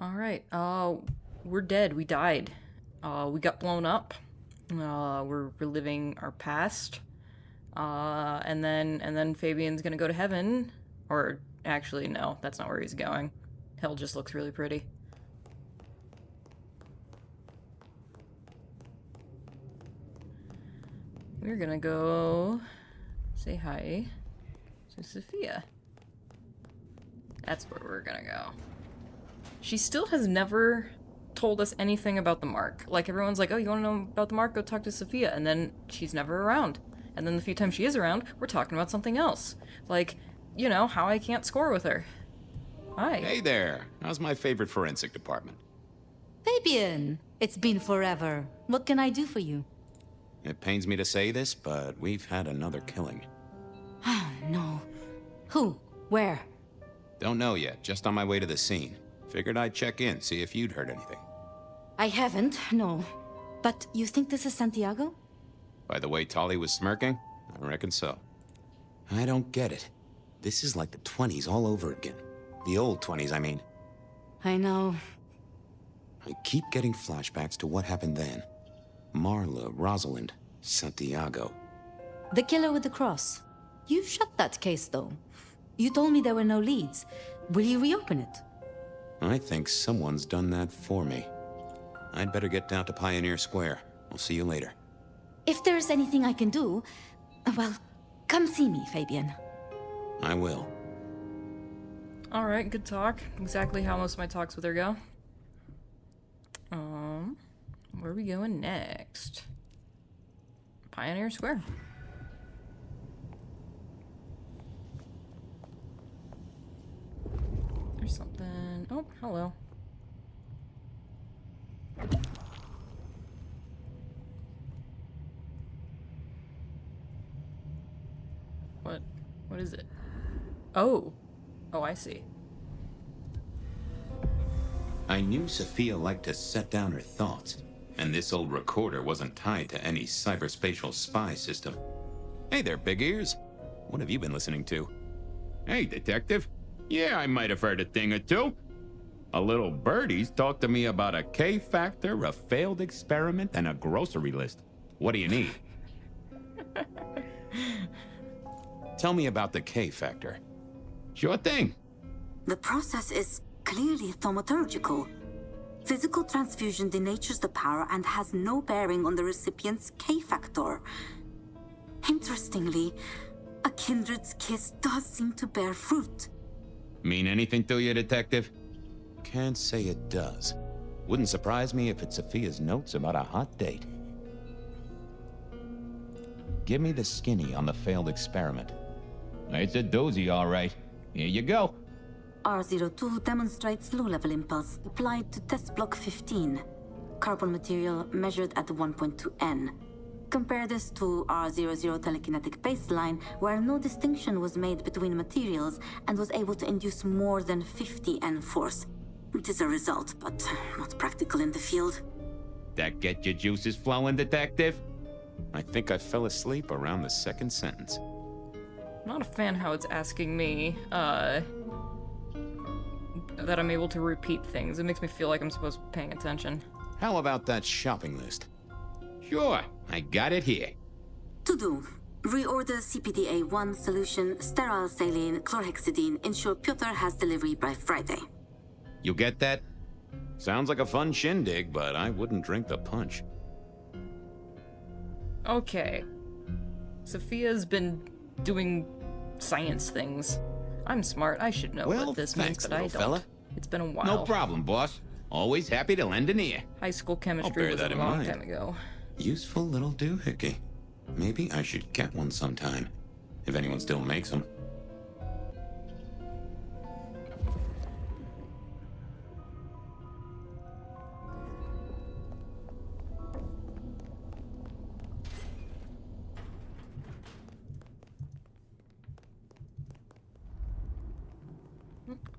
Alright, we're dead. We died. We got blown up. We're reliving our past. And then Fabian's gonna go to heaven. Or, actually, no, that's not where he's going. Hell just looks really pretty. We're gonna go say hi to Sophia. That's where we're gonna go. She still has never told us anything about the mark. Like, everyone's like, oh, you wanna know about the mark? Go talk to Sophia. And then she's never around. And then the few times she is around, we're talking about something else. Like, you know, how I can't score with her. Hi. Hey there. How's my favorite forensic department? Fabian, it's been forever. What can I do for you? It pains me to say this, but we've had another killing. Oh, no. Who? Where? Don't know yet, just on my way to the scene. Figured I'd check in, see if you'd heard anything. I haven't, no. But you think this is Santiago? By the way Tali was smirking, I reckon so. I don't get it. This is like the 20s all over again. The old 20s, I mean. I know. I keep getting flashbacks to what happened then. Marla, Rosalind, Santiago. The killer with the cross. You shut that case, though. You told me there were no leads. Will you reopen it? I think someone's done that for me. I'd better get down to Pioneer Square. I'll see you later. If there's anything I can do, well, come see me, Fabian. I will. Alright, good talk. Exactly how most of my talks with her go. Where are we going next? Pioneer Square. There's something... Oh, hello. What is it? Oh. Oh, I see. I knew Sophia liked to set down her thoughts, and this old recorder wasn't tied to any cyberspatial spy system. Hey there, big ears. What have you been listening to? Hey, detective. Yeah, I might have heard a thing or two. A little birdie's talked to me about a K-factor, a failed experiment, and a grocery list. What do you need? Tell me about the K-factor. Sure thing. The process is clearly thaumaturgical. Physical transfusion denatures the power and has no bearing on the recipient's K-factor. Interestingly, a kindred's kiss does seem to bear fruit. Mean anything to you, detective? Can't say it does. Wouldn't surprise me if it's Sophia's notes about a hot date. Give me the skinny on the failed experiment. It's a doozy, all right. Here you go. R02 demonstrates low-level impulse applied to test block 15. Carbon material measured at 1.2 N. Compare this to R00 telekinetic baseline, where no distinction was made between materials and was able to induce more than 50 N force. It is a result, but not practical in the field. That get your juices flowing, detective? I think I fell asleep around the second sentence. Not a fan how it's asking me, that I'm able to repeat things. It makes me feel like I'm supposed to be paying attention. How about that shopping list? Sure, I got it here. To do. Reorder CPDA-1 solution, sterile saline, chlorhexidine. Ensure Piotr has delivery by Friday. You get that? Sounds like a fun shindig, but I wouldn't drink the punch. Okay. Sophia's been doing science things. I'm smart. I should know Well, what this thanks, means, but I little don't. fella. It's been a while. No problem, boss. Always happy to lend an ear. High school chemistry bear was that a in long mind. time ago. Useful little doohickey. Maybe I should get one sometime, if anyone still makes them.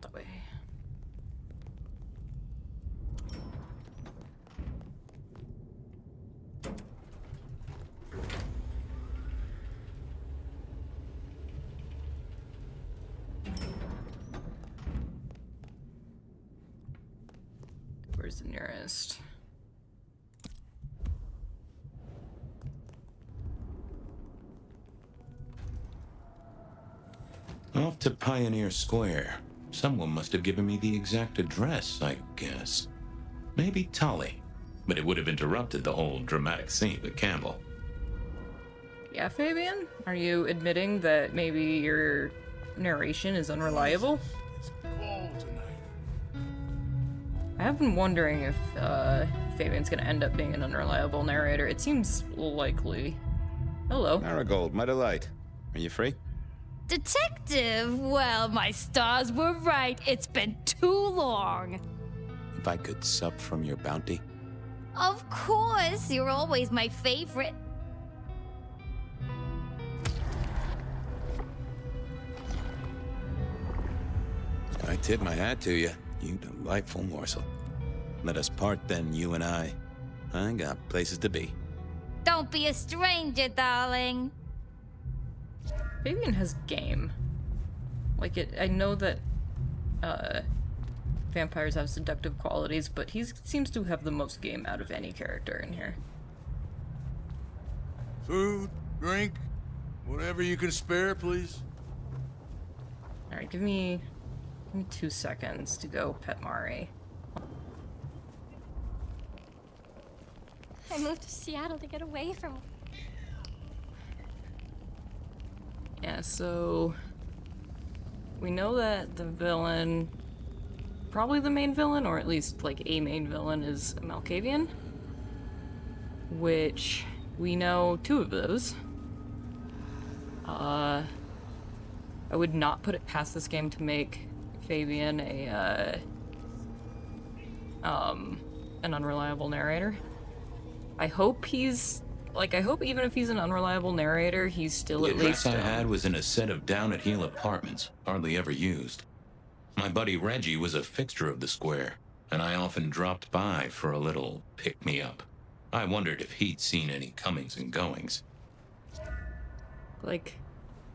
That way. Where's the nearest? Off to Pioneer Square. Someone must have given me the exact address, I guess. Maybe Tully. But it would have interrupted the whole dramatic scene with Campbell. Yeah, Fabian? Are you admitting that maybe your narration is unreliable? I have been wondering if Fabian's gonna end up being an unreliable narrator. It seems likely. Hello. Marigold, my delight. Are you free? Detective, well, my stars were right. It's been too long. If I could sup from your bounty. Of course, you're always my favorite. I tip my hat to you. You delightful morsel. Let us part then, you and I. I got places to be. Don't be a stranger, darling. Fabian has game. Like, I know that vampires have seductive qualities, but he seems to have the most game out of any character in here. Food, drink, whatever you can spare, please. Alright, give me 2 seconds to go pet Mari. I moved to Seattle to get away from... Yeah, so we know that the villain, probably the main villain, or at least like a main villain, is Malkavian, which we know 2 of those. I would not put it past this game to make Fabian an unreliable narrator. I hope he's I hope even if he's an unreliable narrator, he's still at least... The address I had was in a set of down-at-heel apartments, hardly ever used. My buddy Reggie was a fixture of the square, and I often dropped by for a little pick-me-up. I wondered if he'd seen any comings and goings. Like,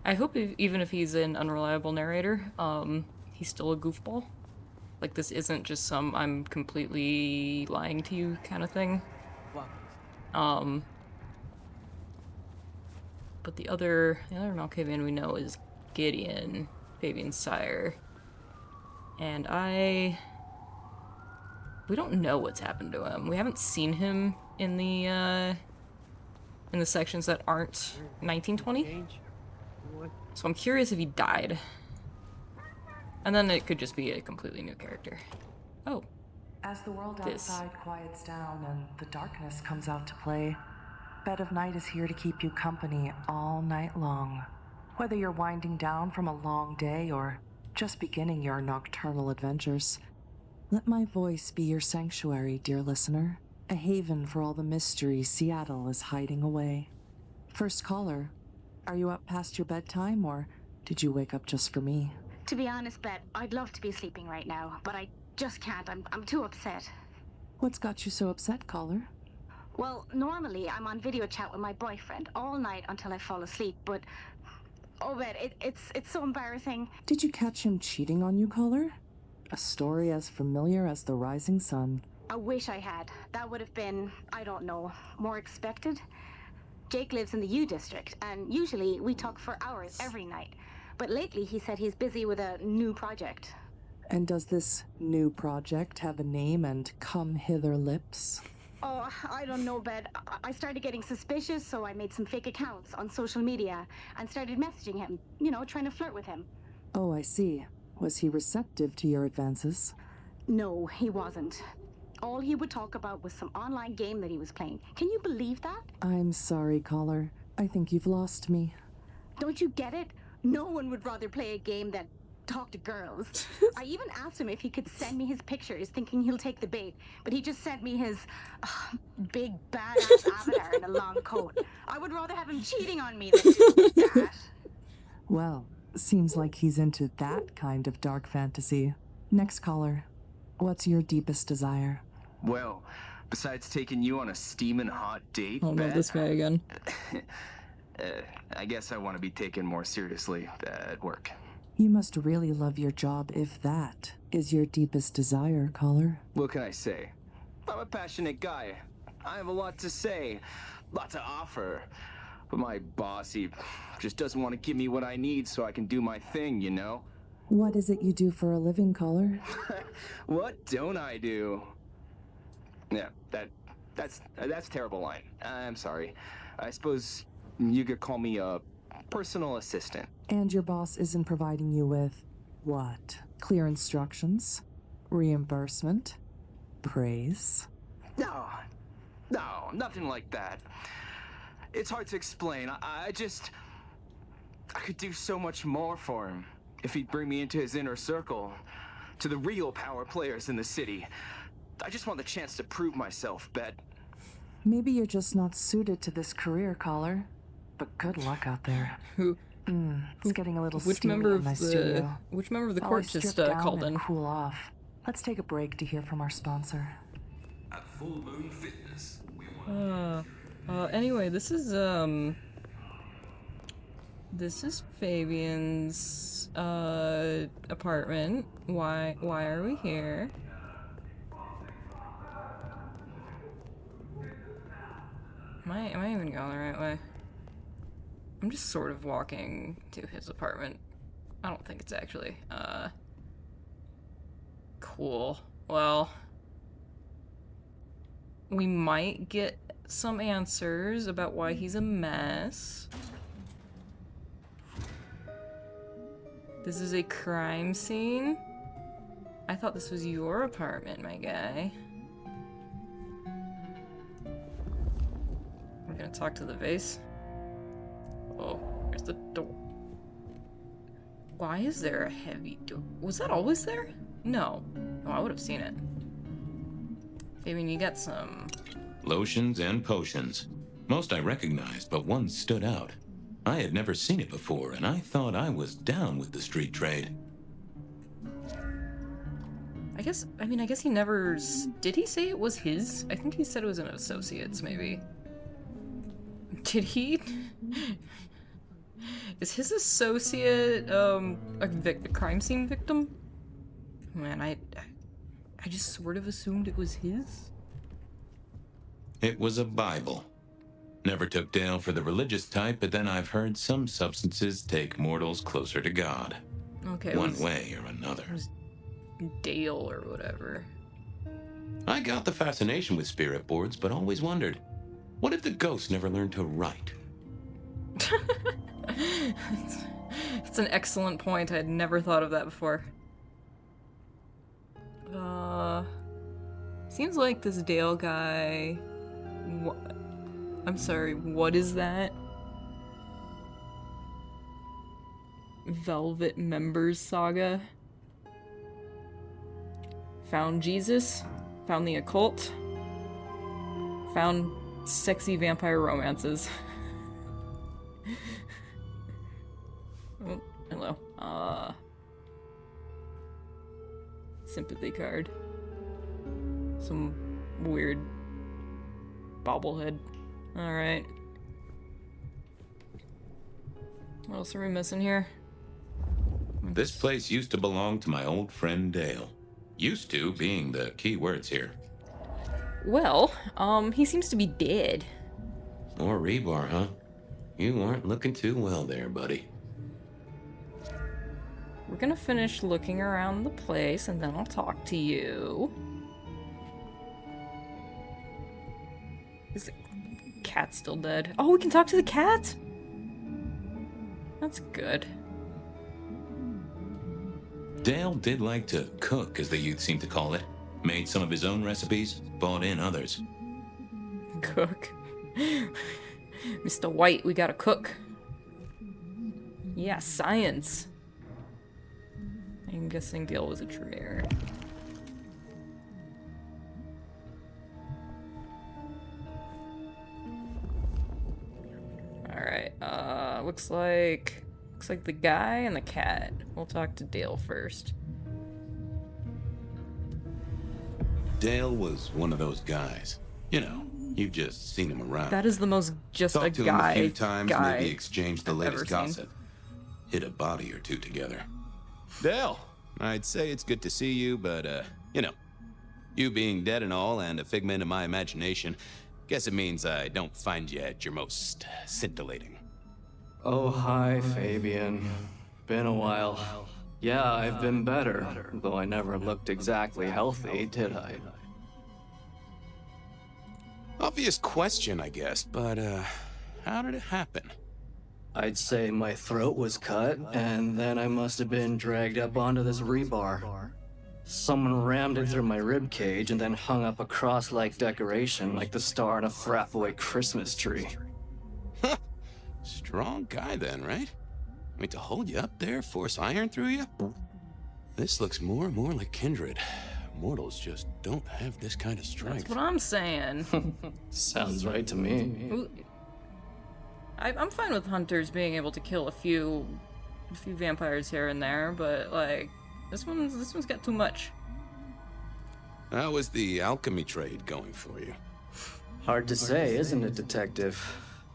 I hope even if he's an unreliable narrator, he's still a goofball. Like, this isn't just some I'm completely lying to you kind of thing. But the other Malkavian we know is Gideon, Fabian's sire. And we don't know what's happened to him. We haven't seen him in the sections that aren't 1920. So I'm curious if he died. And then it could just be a completely new character. Oh. As the world outside quiets down and the darkness comes out to play, Bed of Night is here to keep you company all night long. Whether you're winding down from a long day or just beginning your nocturnal adventures, let my voice be your sanctuary, dear listener, a haven for all the mysteries Seattle is hiding away. First caller, are you up past your bedtime or did you wake up just for me? To be honest, Bet, I'd love to be sleeping right now, but I just can't. I'm too upset. What's got you so upset, caller? Well, normally I'm on video chat with my boyfriend all night until I fall asleep, but... Oh, Bet, it's so embarrassing. Did you catch him cheating on you, caller? A story as familiar as the rising sun. I wish I had. That would have been, I don't know, more expected. Jake lives in the U District, and usually we talk for hours every night. But lately he said he's busy with a new project. And does this new project have a name and come hither lips? Oh, I don't know, Bet. I started getting suspicious, so I made some fake accounts on social media and started messaging him, you know, trying to flirt with him. Oh, I see. Was he receptive to your advances? No, he wasn't. All he would talk about was some online game that he was playing. Can you believe that? I'm sorry, caller. I think you've lost me. Don't you get it? No one would rather play a game than talk to girls. I even asked him if he could send me his pictures, thinking he'll take the bait, but he just sent me his big badass avatar in a long coat. I would rather have him cheating on me than that. Well, seems like he's into that kind of dark fantasy. Next caller, what's your deepest desire? Well, besides taking you on a steaming hot date, Oh no, this guy again. I guess I want to be taken more seriously at work. You must really love your job if that is your deepest desire, caller. What can I say? I'm a passionate guy. I have a lot to say, lot to offer. But my boss, he just doesn't want to give me what I need so I can do my thing, you know? What is it you do for a living, caller? What don't I do? Yeah, that's a terrible line. I'm sorry. I suppose you could call me a personal assistant. And your boss isn't providing you with what? Clear instructions? Reimbursement? Praise? No, nothing like that. It's hard to explain. I could do so much more for him if he'd bring me into his inner circle, to the real power players in the city. I just want the chance to prove myself, Bet. Maybe you're just not suited to this career, caller. But good luck out there. It's getting a little steamy in my studio. Which member of the While court I just strip down called and in? cool off. Let's take a break to hear from our sponsor. At Full Moon Fitness, we Anyway, this is Fabian's apartment. Why are we here? Am I even going the right way? I'm just sort of walking to his apartment. I don't think it's actually cool. Well, we might get some answers about why he's a mess. This is a crime scene? I thought this was your apartment, my guy. We're gonna talk to the vase. Oh, there's the door. Why is there a heavy door? Was that always there? No. Oh, I would have seen it. Fabian, you got some... Lotions and potions. Most I recognized, but one stood out. I had never seen it before, and I thought I was down with the street trade. I guess he never... Did he say it was his? I think he said it was an associate's, maybe. Did he? Is his associate, a crime scene victim? Man, I just sort of assumed it was his. It was a Bible. Never took Dale for the religious type, but then I've heard some substances take mortals closer to God. Okay. One way or another. It was Dale or whatever. I got the fascination with spirit boards, but always wondered, what if the ghosts never learned to write? It's an excellent point. I had never thought of that before. Seems like this Dale guy... I'm sorry, what is that? Velvet Members Saga? Found Jesus? Found the occult? Found sexy vampire romances. Oh, hello. Sympathy card. Some weird bobblehead. Alright. What else are we missing here? This place used to belong to my old friend Dale. Used to being the key words here. Well, he seems to be dead. Or rebar, huh? You aren't looking too well there, buddy. We're gonna finish looking around the place and then I'll talk to you. Is the cat still dead? Oh, we can talk to the cat? That's good. Dale did like to cook, as the youth seem to call it. Made some of his own recipes, bought in others. Cook. Mr. White, we gotta cook. Yeah, science. I'm guessing Dale was a traitor. Alright, looks like the guy and the cat. We'll talk to Dale first. Dale was one of those guys. You know, you've just seen him around. That is the most just Talked a to guy him a few times, guy maybe exchanged the I've latest ever seen. gossip. Hit a body or two together. Dale, I'd say it's good to see you, but, you know, You being dead and all, and a figment of my imagination, guess it means I don't find you at your most scintillating. Oh, hi, Fabian. Been a while. Yeah, I've been better, though I never looked exactly healthy, did I? Obvious question, I guess, but, how did it happen? I'd say my throat was cut, and then I must have been dragged up onto this rebar. Someone rammed it through my rib cage and then hung up a cross-like decoration like the star on a frat boy Christmas tree. Strong guy then, right? Wait, to hold you up there, force iron through you? This looks more and more like Kindred. Mortals just don't have this kind of strength. That's what I'm saying. Sounds right to me. I'm fine with hunters being able to kill a few vampires here and there, but like this one's got too much. How was the alchemy trade going for you? Hard to say, isn't it, Detective?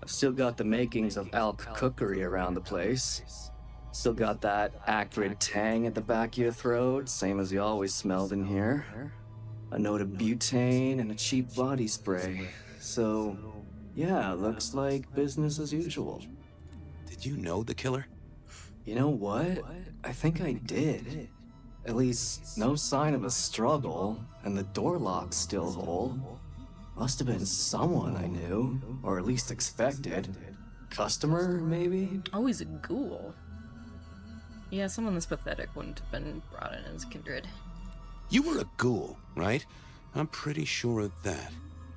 I've still got the makings of alk cookery around the place. Still got that acrid tang at the back of your throat, same as you always smelled in here. A note of butane and a cheap body spray. So, yeah, looks like business as usual. Did you know the killer? You know what? I think I did. At least, no sign of a struggle, and the door lock's still whole. Must have been someone I knew, or at least expected. Customer, maybe? Oh, he's a ghoul. Yeah, someone this pathetic wouldn't have been brought in as Kindred. You were a ghoul, right? I'm pretty sure of that.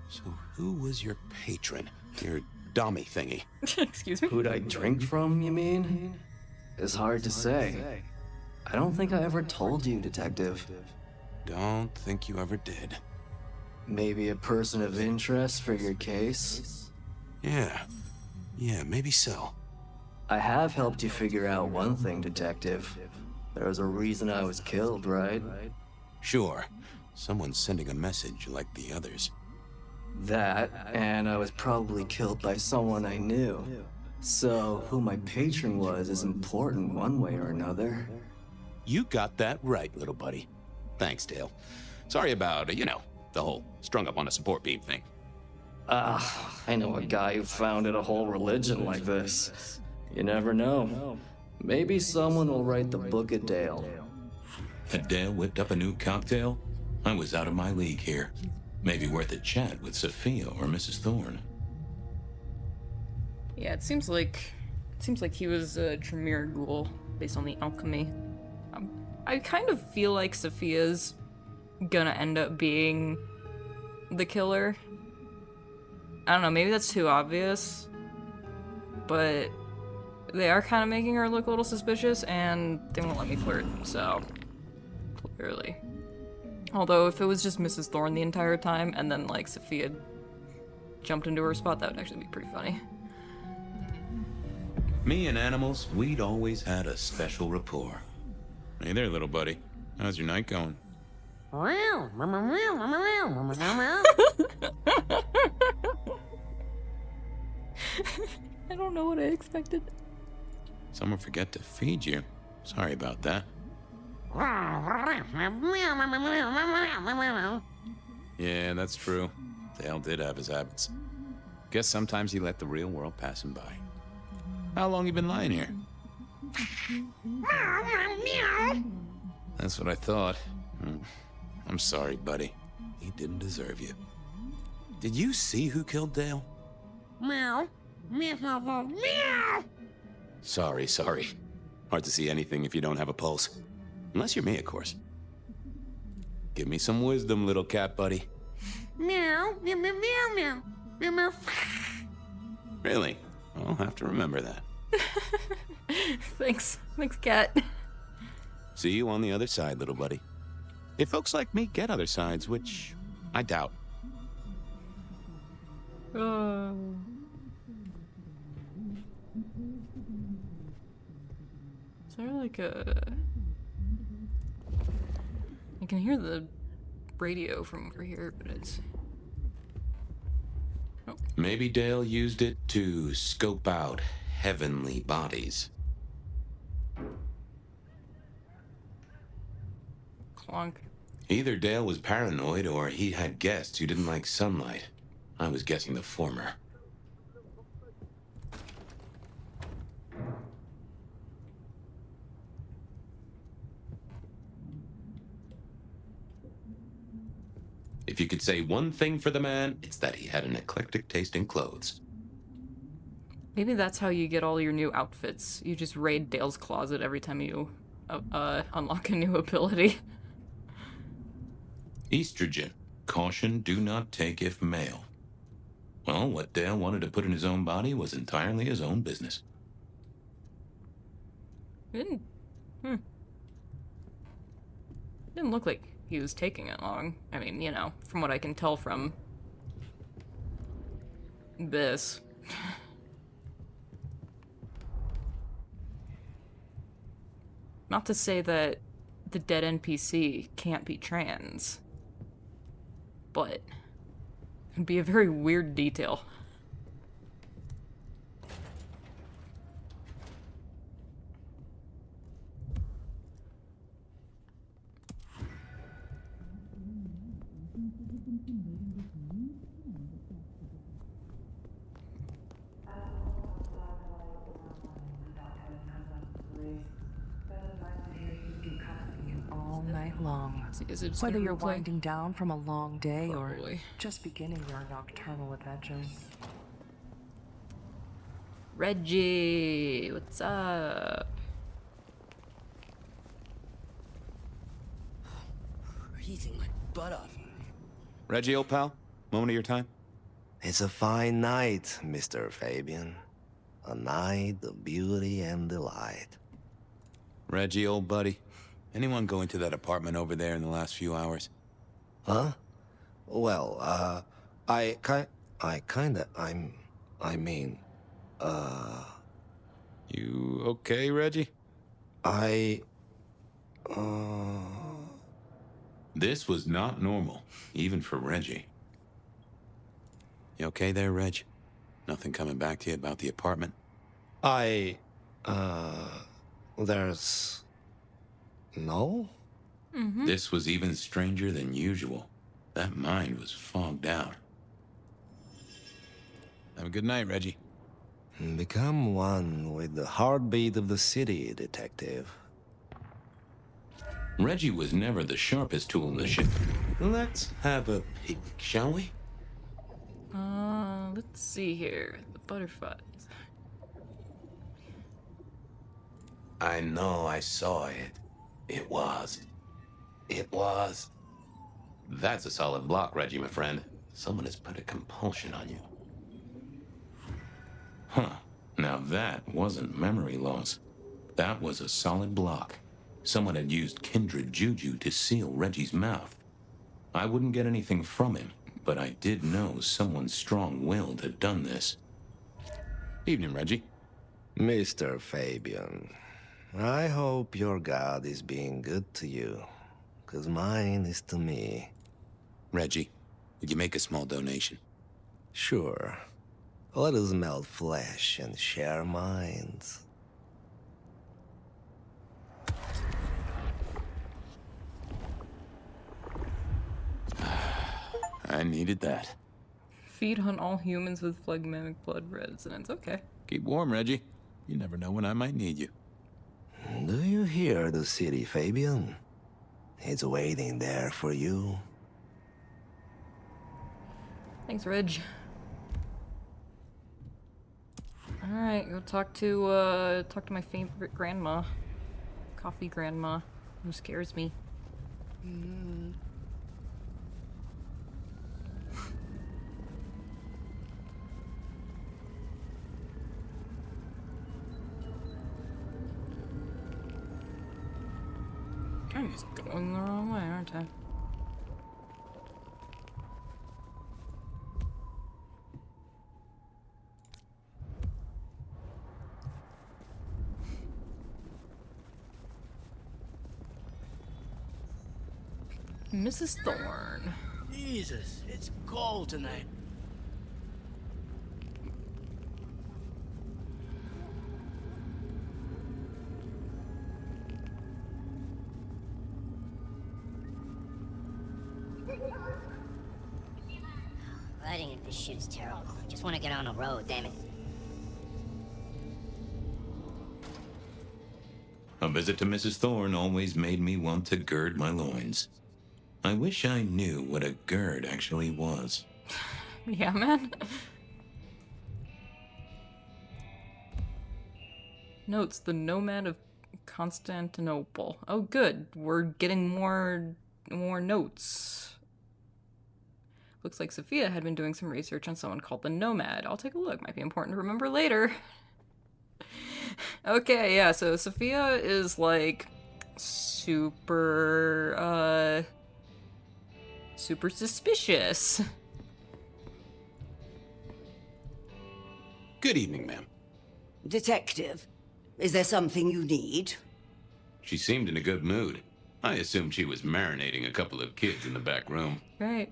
So who was your patron? Your dummy thingy? Excuse me? Who'd I drink from, you mean? It's hard to say. I don't think I ever told you, Detective. Don't think you ever did. Maybe a person of interest for your case? Yeah, maybe so. I have helped you figure out one thing, Detective. There was a reason I was killed, right? Sure. Someone's sending a message like the others. That, and I was probably killed by someone I knew. So, who my patron was is important one way or another. You got that right, little buddy. Thanks, Dale. Sorry about, the whole strung up on a support beam thing. I know a guy who founded a whole religion like this. You never know. Maybe someone will write the Book of Dale. Had Dale whipped up a new cocktail? I was out of my league here. Maybe worth a chat with Sophia or Mrs. Thorne. Yeah, it seems like he was a Tremere ghoul based on the alchemy. I kind of feel like Sophia's gonna end up being the killer. I don't know, maybe that's too obvious, but they are kind of making her look a little suspicious, and they won't let me flirt, so clearly. Although if it was just Mrs. Thorne the entire time, and then like Sophia jumped into her spot, that would actually be pretty funny. Me and animals, we'd always had a special rapport. Hey there, little buddy. How's your night going? I don't know what I expected. Someone forget to feed you. Sorry about that. Yeah, that's true. Dale did have his habits. Guess sometimes he let the real world pass him by. How long you been lying here? That's what I thought. I'm sorry, buddy. He didn't deserve you. Did you see who killed Dale? Meow. Meow. Sorry. Hard to see anything if you don't have a pulse. Unless you're me, of course. Give me some wisdom, little cat buddy. Meow. Meow. Meow. Meow. Meow. Really? I'll have to remember that. Thanks, cat. See you on the other side, little buddy. If folks like me get other sides, which I doubt. Is there like a... I can hear the radio from over here, but it's... Oh. Maybe Dale used it to scope out heavenly bodies. Clonk. Either Dale was paranoid or he had guests who didn't like sunlight. I was guessing the former. If you could say one thing for the man, it's that he had an eclectic taste in clothes. Maybe that's how you get all your new outfits. You just raid Dale's closet every time you unlock a new ability. Estrogen. Caution, do not take if male. Well, what Dale wanted to put in his own body was entirely his own business. Didn't look like he was taking it long. I mean, you know, from what I can tell from this. Not to say that the dead NPC can't be trans, but it'd be a very weird detail. All night long. Is it Whether you're replay? winding down from a long day Probably. or just beginning your nocturnal adventures. Reggie, what's up? Freezing my butt off. Reggie, old pal, moment of your time? It's a fine night, Mr. Fabian. A night of beauty and delight. Reggie, old buddy, anyone go into that apartment over there in the last few hours? Huh? Well, I mean, You okay, Reggie? This was not normal, even for Reggie. You okay there, Reg? Nothing coming back to you about the apartment? there's... No? This was even stranger than usual. That mind was fogged out. Have a good night, Reggie. Become one with the heartbeat of the city, detective. Reggie was never the sharpest tool in the ship. Let's have a peek, shall we? Let's see here. The butterflies. I know I saw it. It was. That's a solid block, Reggie, my friend. Someone has put a compulsion on you. Huh. Now that wasn't memory loss. That was a solid block. Someone had used kindred juju to seal Reggie's mouth. I wouldn't get anything from him, but I did know someone strong-willed had done this. Evening, Reggie. Mr. Fabian, I hope your God is being good to you, 'cause mine is to me. Reggie, would you make a small donation? Sure. Let us melt flesh and share minds. I needed that. Feed on all humans with phlegmatic blood resonance. Okay. Keep warm, Reggie. You never know when I might need you. Do you hear the city, Fabian? It's waiting there for you. Thanks, Reg. Alright, go talk to my favorite grandma. Coffee grandma, who scares me. I'm just going the wrong way, aren't I? Mrs. Thorne. Jesus, it's cold tonight. Riding in this shit is terrible. I just want to get on the road, damn it. A visit to Mrs. Thorne always made me want to gird my loins. I wish I knew what a gird actually was. Yeah, man. Notes, the Nomad of Constantinople. Oh, good. We're getting more notes. Looks like Sophia had been doing some research on someone called the Nomad. I'll take a look. Might be important to remember later. Okay, yeah, so Sophia is like super suspicious. Good evening, ma'am. Detective, is there something you need? She seemed in a good mood. I assumed she was marinating a couple of kids in the back room. Right.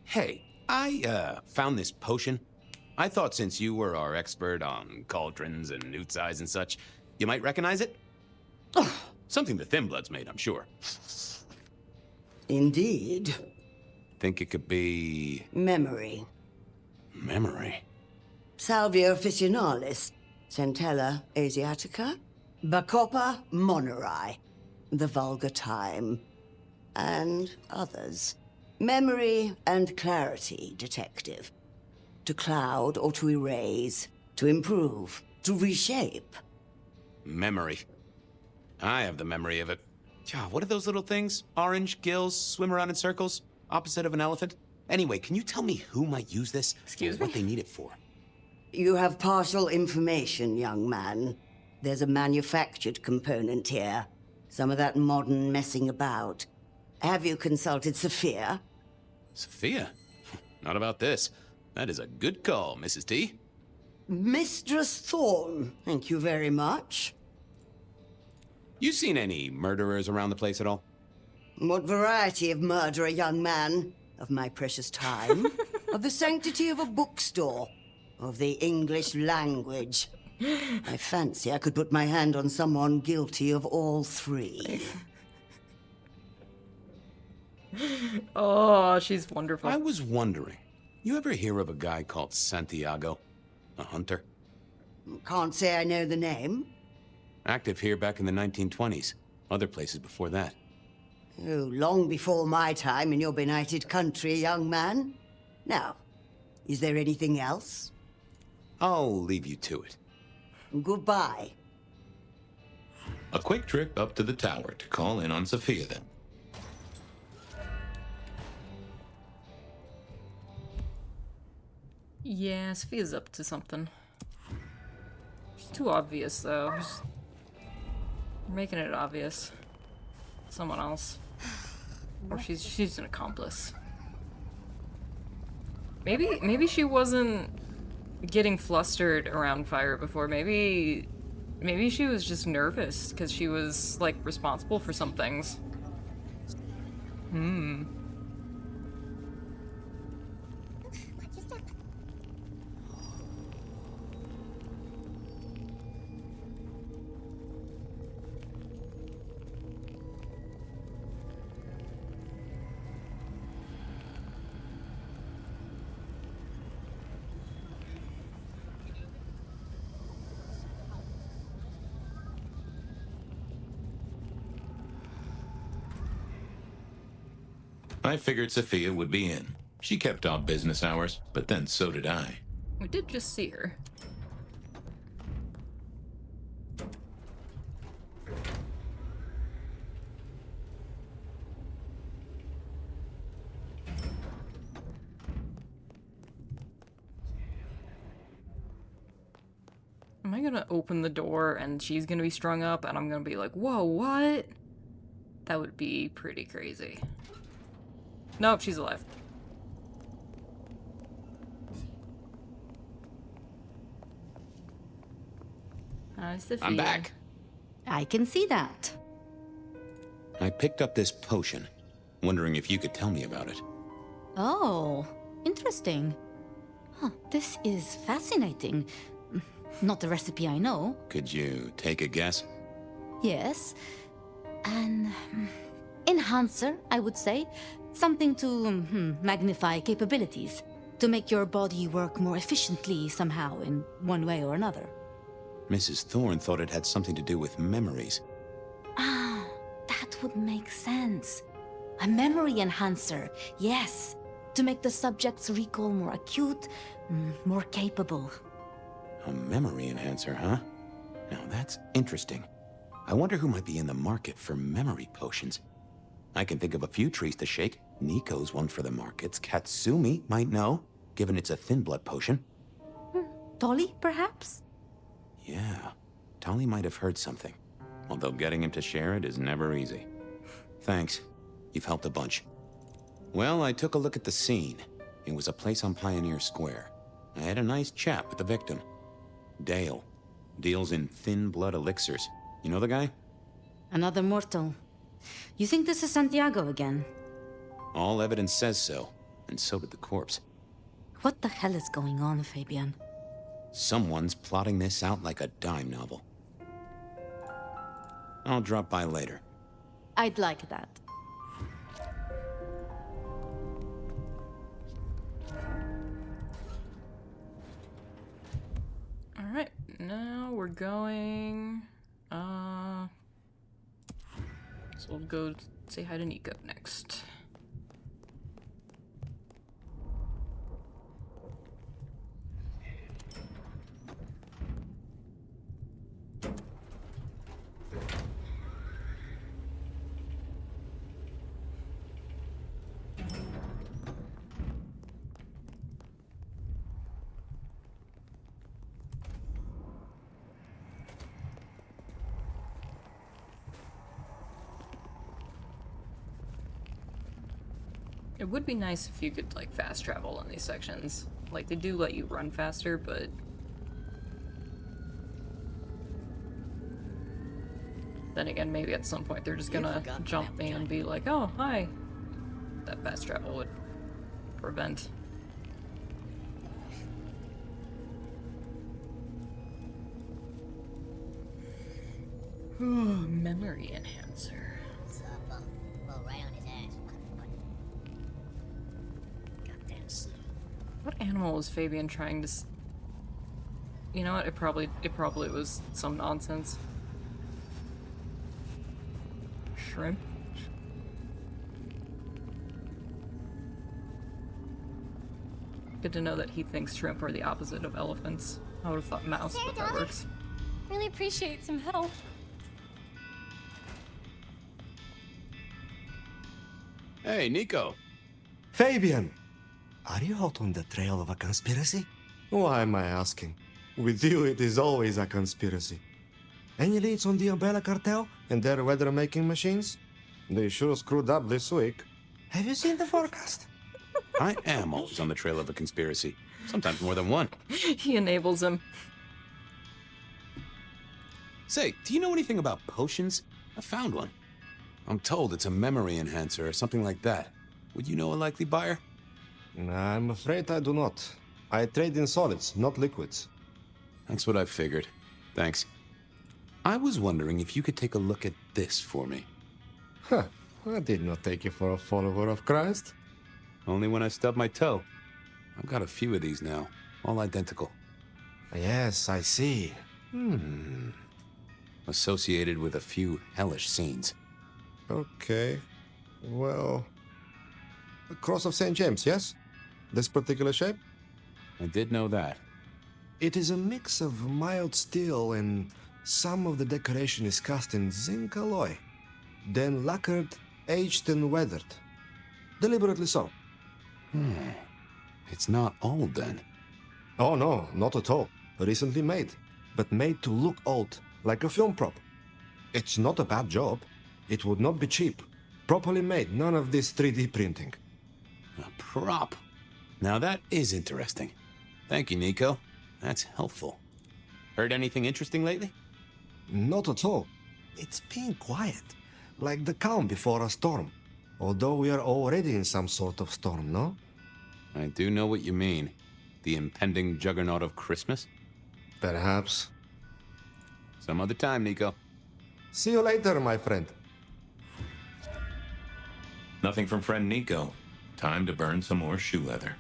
Hey, I found this potion. I thought since you were our expert on cauldrons and newt size and such, you might recognize it. Something the Thin Bloods made, I'm sure. Indeed. Think it could be... Memory. Memory? Salvia officinalis, Centella asiatica, Bacopa moneri, the vulgar time, and others. Memory and clarity, detective. To cloud or to erase, to improve, to reshape. Memory. I have the memory of it. What are those little things? Orange gills, swim around in circles, opposite of an elephant? Anyway, can you tell me who might use this? Excuse me? me? What they need it for? You have partial information, young man. There's a manufactured component here. Some of that modern messing about. Have you consulted Sophia? Sophia? Not about this. That is a good call, Mrs. T. Mistress Thorne, thank you very much. You seen any murderers around the place at all? What variety of murderer, young man? Of my precious time? Of the sanctity of a bookstore? Of the English language? I fancy I could put my hand on someone guilty of all three. Oh, she's wonderful. I was wondering, you ever hear of a guy called Santiago? A hunter? Can't say I know the name. Active here back in the 1920s. Other places before that. Oh, long before my time in your benighted country, young man. Now, is there anything else? I'll leave you to it. Goodbye. A quick trip up to the tower to call in on Sophia then. Yeah, Sophia's up to something. It's too obvious, though. We're making it obvious. Someone else. Or she's an accomplice. Maybe she wasn't getting flustered around fire before. Maybe she was just nervous because she was, like, responsible for some things. I figured Sophia would be in. She kept off business hours, but then so did I. We did just see her. Am I gonna open the door and she's gonna be strung up and I'm gonna be like, whoa, what? That would be pretty crazy. Nope, she's alive. Hi, Sophia. I'm back. I can see that. I picked up this potion, wondering if you could tell me about it. Oh, interesting. Huh, this is fascinating. Not the recipe I know. Could you take a guess? Yes. An Enhancer, I would say. Something to magnify capabilities. To make your body work more efficiently somehow, in one way or another. Mrs. Thorne thought it had something to do with memories. Ah, that would make sense. A memory enhancer, yes. To make the subject's recall more acute, more capable. A memory enhancer, huh? Now that's interesting. I wonder who might be in the market for memory potions. I can think of a few trees to shake. Nico's one for the markets. Katsumi might know, given it's a thin blood potion. Tolly, perhaps? Yeah, Tolly might have heard something. Although getting him to share it is never easy. Thanks. You've helped a bunch. Well, I took a look at the scene. It was a place on Pioneer Square. I had a nice chat with the victim. Dale. Deals in thin blood elixirs. You know the guy? Another mortal. You think this is Santiago again? All evidence says so, and so did the corpse. What the hell is going on, Fabian? Someone's plotting this out like a dime novel. I'll drop by later. I'd like that. Alright, now we're going... So we'll go say hi to Nico next. It would be nice if you could, like, fast travel in these sections. Like, they do let you run faster, but... Then again, maybe at some point they're just gonna jump me and be like, oh, hi. That fast travel would prevent. Memory enhancer. What animal was Fabian trying to You know what? It probably was some nonsense. Shrimp? Good to know that he thinks shrimp are the opposite of elephants. I would have thought mouse, but that works. Really appreciate some help. Hey, Nico. Fabian! Are you out on the trail of a conspiracy? Why am I asking? With you, it is always a conspiracy. Any leads on the Umbrella Cartel and their weather-making machines? They sure screwed up this week. Have you seen the forecast? I am always on the trail of a conspiracy. Sometimes more than one. He enables him. Say, do you know anything about potions? I found one. I'm told it's a memory enhancer or something like that. Would you know a likely buyer? I'm afraid I do not. I trade in solids, not liquids. That's what I figured. Thanks. I was wondering if you could take a look at this for me. Huh. I did not take you for a follower of Christ. Only when I stubbed my toe. I've got a few of these now, all identical. Yes, I see. Associated with a few hellish scenes. Okay. Well... The Cross of St. James, yes? This particular shape? I did know that. It is a mix of mild steel and some of the decoration is cast in zinc alloy. Then lacquered, aged and weathered. Deliberately so. It's not old then. Oh no, not at all. Recently made. But made to look old, like a film prop. It's not a bad job. It would not be cheap. Properly made, none of this 3D printing. A prop. Now that is interesting. Thank you, Nico. That's helpful. Heard anything interesting lately? Not at all. It's been quiet. Like the calm before a storm. Although we are already in some sort of storm, no? I do know what you mean. The impending juggernaut of Christmas? Perhaps. Some other time, Nico. See you later, my friend. Nothing from friend Nico. Time to burn some more shoe leather.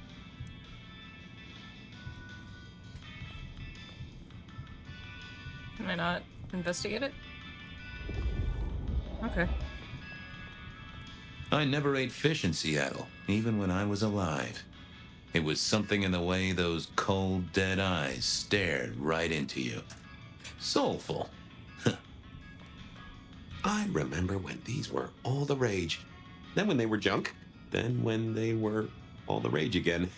Can I not investigate it? Okay. I never ate fish in Seattle, even when I was alive. It was something in the way those cold, dead eyes stared right into you. Soulful. I remember when these were all the rage. Then when they were junk. Then when they were all the rage again.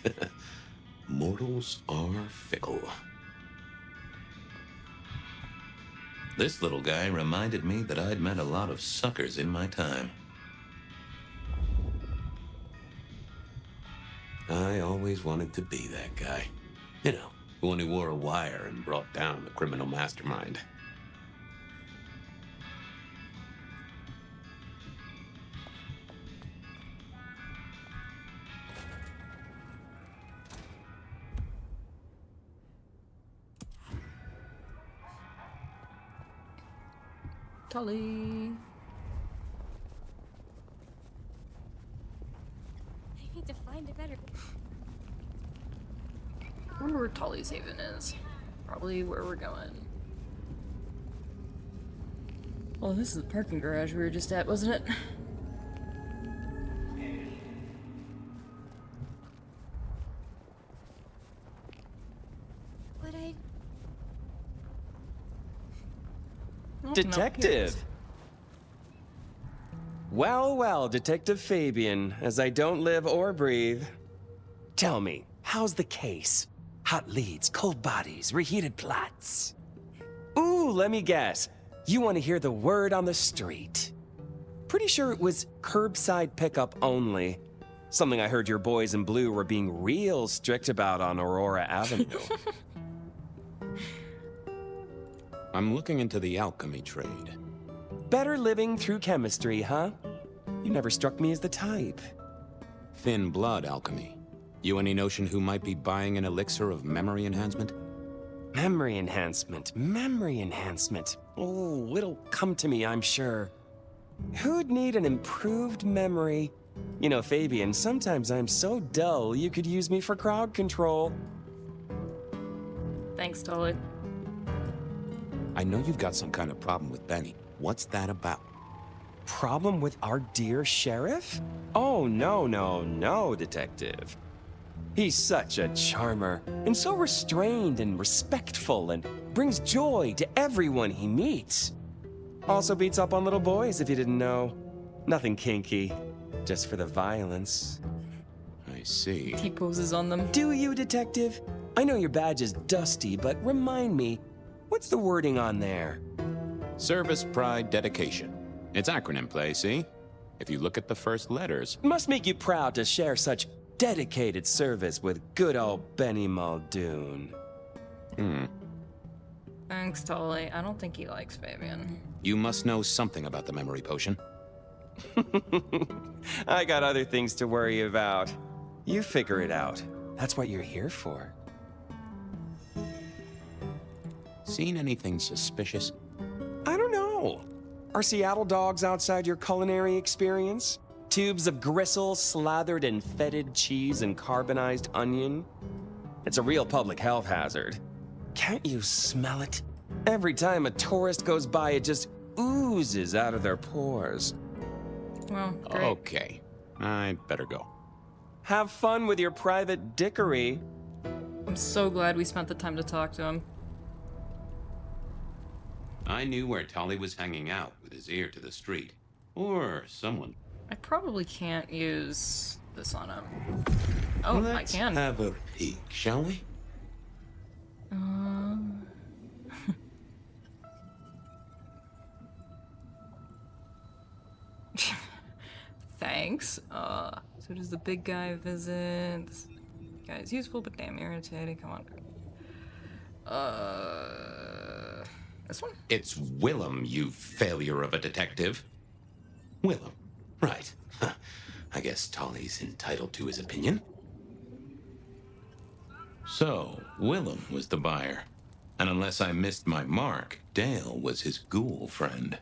Mortals are fickle. This little guy reminded me that I'd met a lot of suckers in my time. I always wanted to be that guy. You know, the one who wore a wire and brought down the criminal mastermind. Tully. I need to find a better. I wonder where Tully's Haven is. Probably where we're going. Oh, this is the parking garage we were just at, wasn't it? But I. Oh, Detective! Well, well, Detective Fabian, as I don't live or breathe. Tell me, how's the case? Hot leads, cold bodies, reheated plots. Ooh, let me guess. You want to hear the word on the street. Pretty sure it was curbside pickup only. Something I heard your boys in blue were being real strict about on Aurora Avenue. I'm looking into the alchemy trade. Better living through chemistry, huh? You never struck me as the type. Thin blood alchemy. You any notion who might be buying an elixir of memory enhancement? Memory enhancement, memory enhancement. Oh, it'll come to me, I'm sure. Who'd need an improved memory? You know, Fabian, sometimes I'm so dull you could use me for crowd control. Thanks, Tully. I know you've got some kind of problem with Benny. What's that about? Problem with our dear sheriff? Oh, no, Detective. He's such a charmer, and so restrained and respectful, and brings joy to everyone he meets. Also beats up on little boys, if you didn't know. Nothing kinky, just for the violence. I see. T-poses on them. Do you, Detective? I know your badge is dusty, but remind me, what's the wording on there? Service, pride, dedication. It's acronym play, see? If you look at the first letters... Must make you proud to share such dedicated service with good old Benny Muldoon. Thanks, Tully. I don't think he likes Fabian. You must know something about the memory potion. I got other things to worry about. You figure it out. That's what you're here for. Seen anything suspicious? I don't know. Are Seattle dogs outside your culinary experience? Tubes of gristle slathered in fetid cheese and carbonized onion? It's a real public health hazard. Can't you smell it? Every time a tourist goes by, it just oozes out of their pores. Well, great. Okay, I'd better go. Have fun with your private dickery. I'm so glad we spent the time to talk to him. I knew where Tully was hanging out with his ear to the street. Or someone. I probably can't use this on him. Oh, Let's I can. have a peek, shall we? Thanks. So does the big guy visit? This guy is useful but damn irritating. Come on. This one? It's Willem, you failure of a detective. Willem, right. Huh. I guess Tully's entitled to his opinion. So, Willem was the buyer. And unless I missed my mark, Dale was his ghoul friend.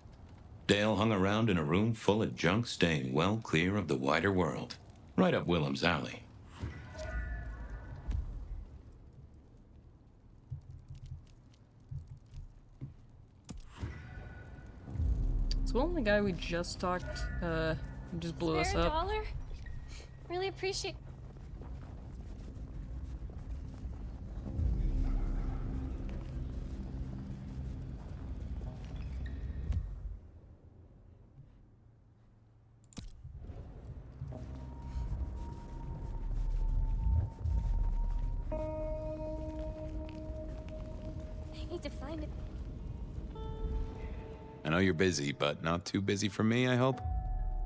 Dale hung around in a room full of junk staying well clear of the wider world. Right up Willem's alley. Is Willem the guy we just talked, who just blew us up? $1? Really appreciate. I need to find it. I know you're busy, but not too busy for me, I hope?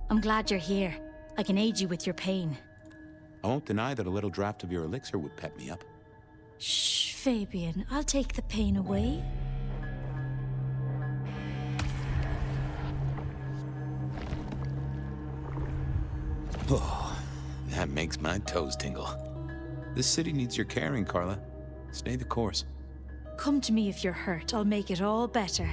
I'm glad you're here. I can aid you with your pain. I won't deny that a little draft of your elixir would pep me up. Shh, Fabian. I'll take the pain away. Oh, that makes my toes tingle. This city needs your caring, Carla. Stay the course. Come to me if you're hurt. I'll make it all better.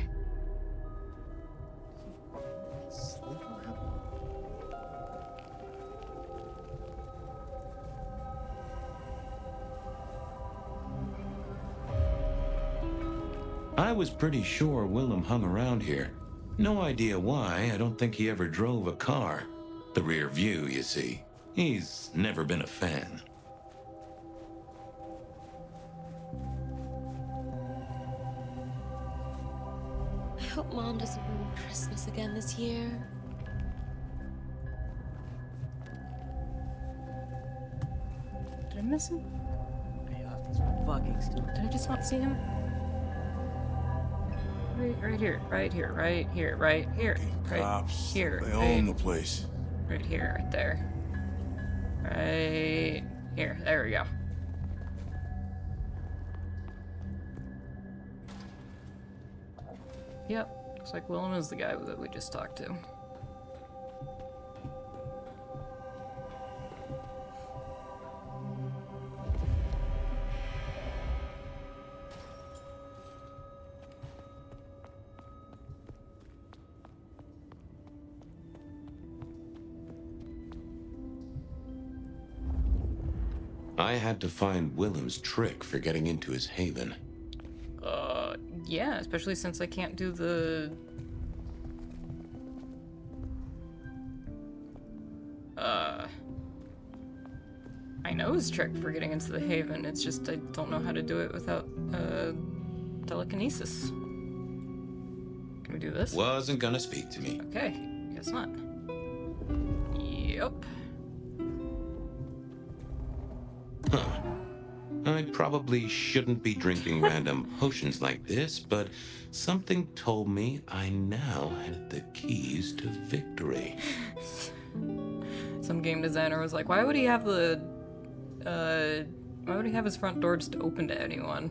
I was pretty sure Willem hung around here. No idea why. I don't think he ever drove a car. The rear view, you see. He's never been a fan. I hope Mom doesn't ruin Christmas again this year. Did I miss him? Did I just not see him? Right here, right here, right here, right here, right Cops, here. they own the place. Right here, right there. Right here. There we go. Yep. Looks like Willem is the guy that we just talked to. I had to find Willem's trick for getting into his haven. Yeah, especially since I can't do the... I know his trick for getting into the haven, it's just I don't know how to do it without, telekinesis. Can we do this? Wasn't gonna speak to me. Okay, guess not. Yep. Huh. I probably shouldn't be drinking random potions like this, but something told me I now had the keys to victory. Some game designer was like, why would he have the, why would he have his front door just open to anyone?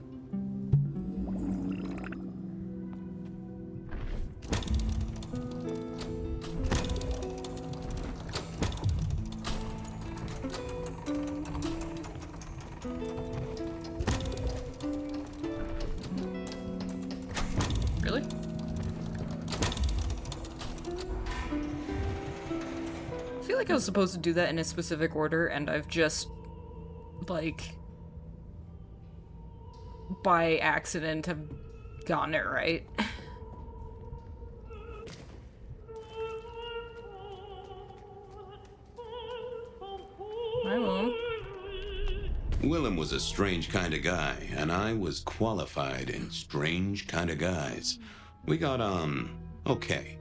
Really? I feel like I was supposed to do that in a specific order, and I've just, like, by accident have gotten it right. Hi, Willem. Willem was a strange kind of guy, and I was qualified in strange kind of guys. We got on okay.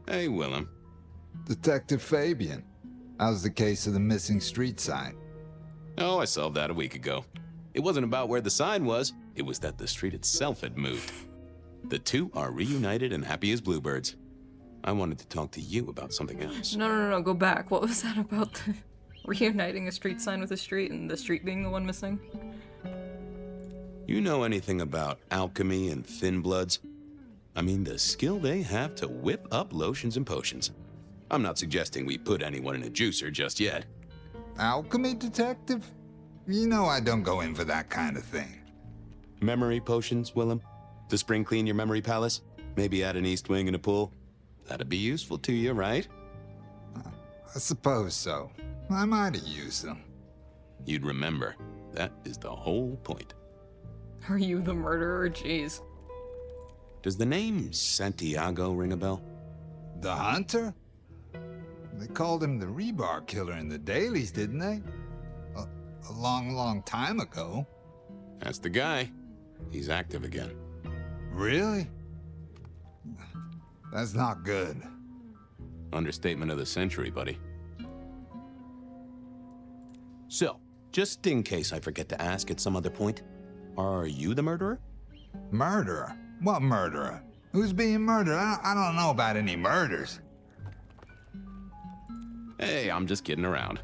Hey, Willem. Detective Fabian, how's the case of the missing street sign? Oh, I solved that a week ago. It wasn't about where the sign was, it was that the street itself had moved. The two are reunited and happy as bluebirds. I wanted to talk to you about something else. No, go back. What was that about the reuniting a street sign with a street and the street being the one missing? You know anything about alchemy and thin bloods? I mean, the skill they have to whip up lotions and potions. I'm not suggesting we put anyone in a juicer just yet. Alchemy, detective? You know I don't go in for that kind of thing. Memory potions, Willem? To spring clean your memory palace? Maybe add an east wing and a pool? That'd be useful to you, right? I suppose so. I might have used them. You'd remember. That is the whole point. Are you the murderer? Jeez. Does the name Santiago ring a bell? The hunter? They called him the rebar killer in the dailies, didn't they? A long, long time ago. That's the guy. He's active again. Really? That's not good. Understatement of the century, buddy. So, just in case I forget to ask at some other point, are you the murderer? Murderer? What murderer? Who's being murdered? I don't know about any murders. Hey, I'm just kidding around.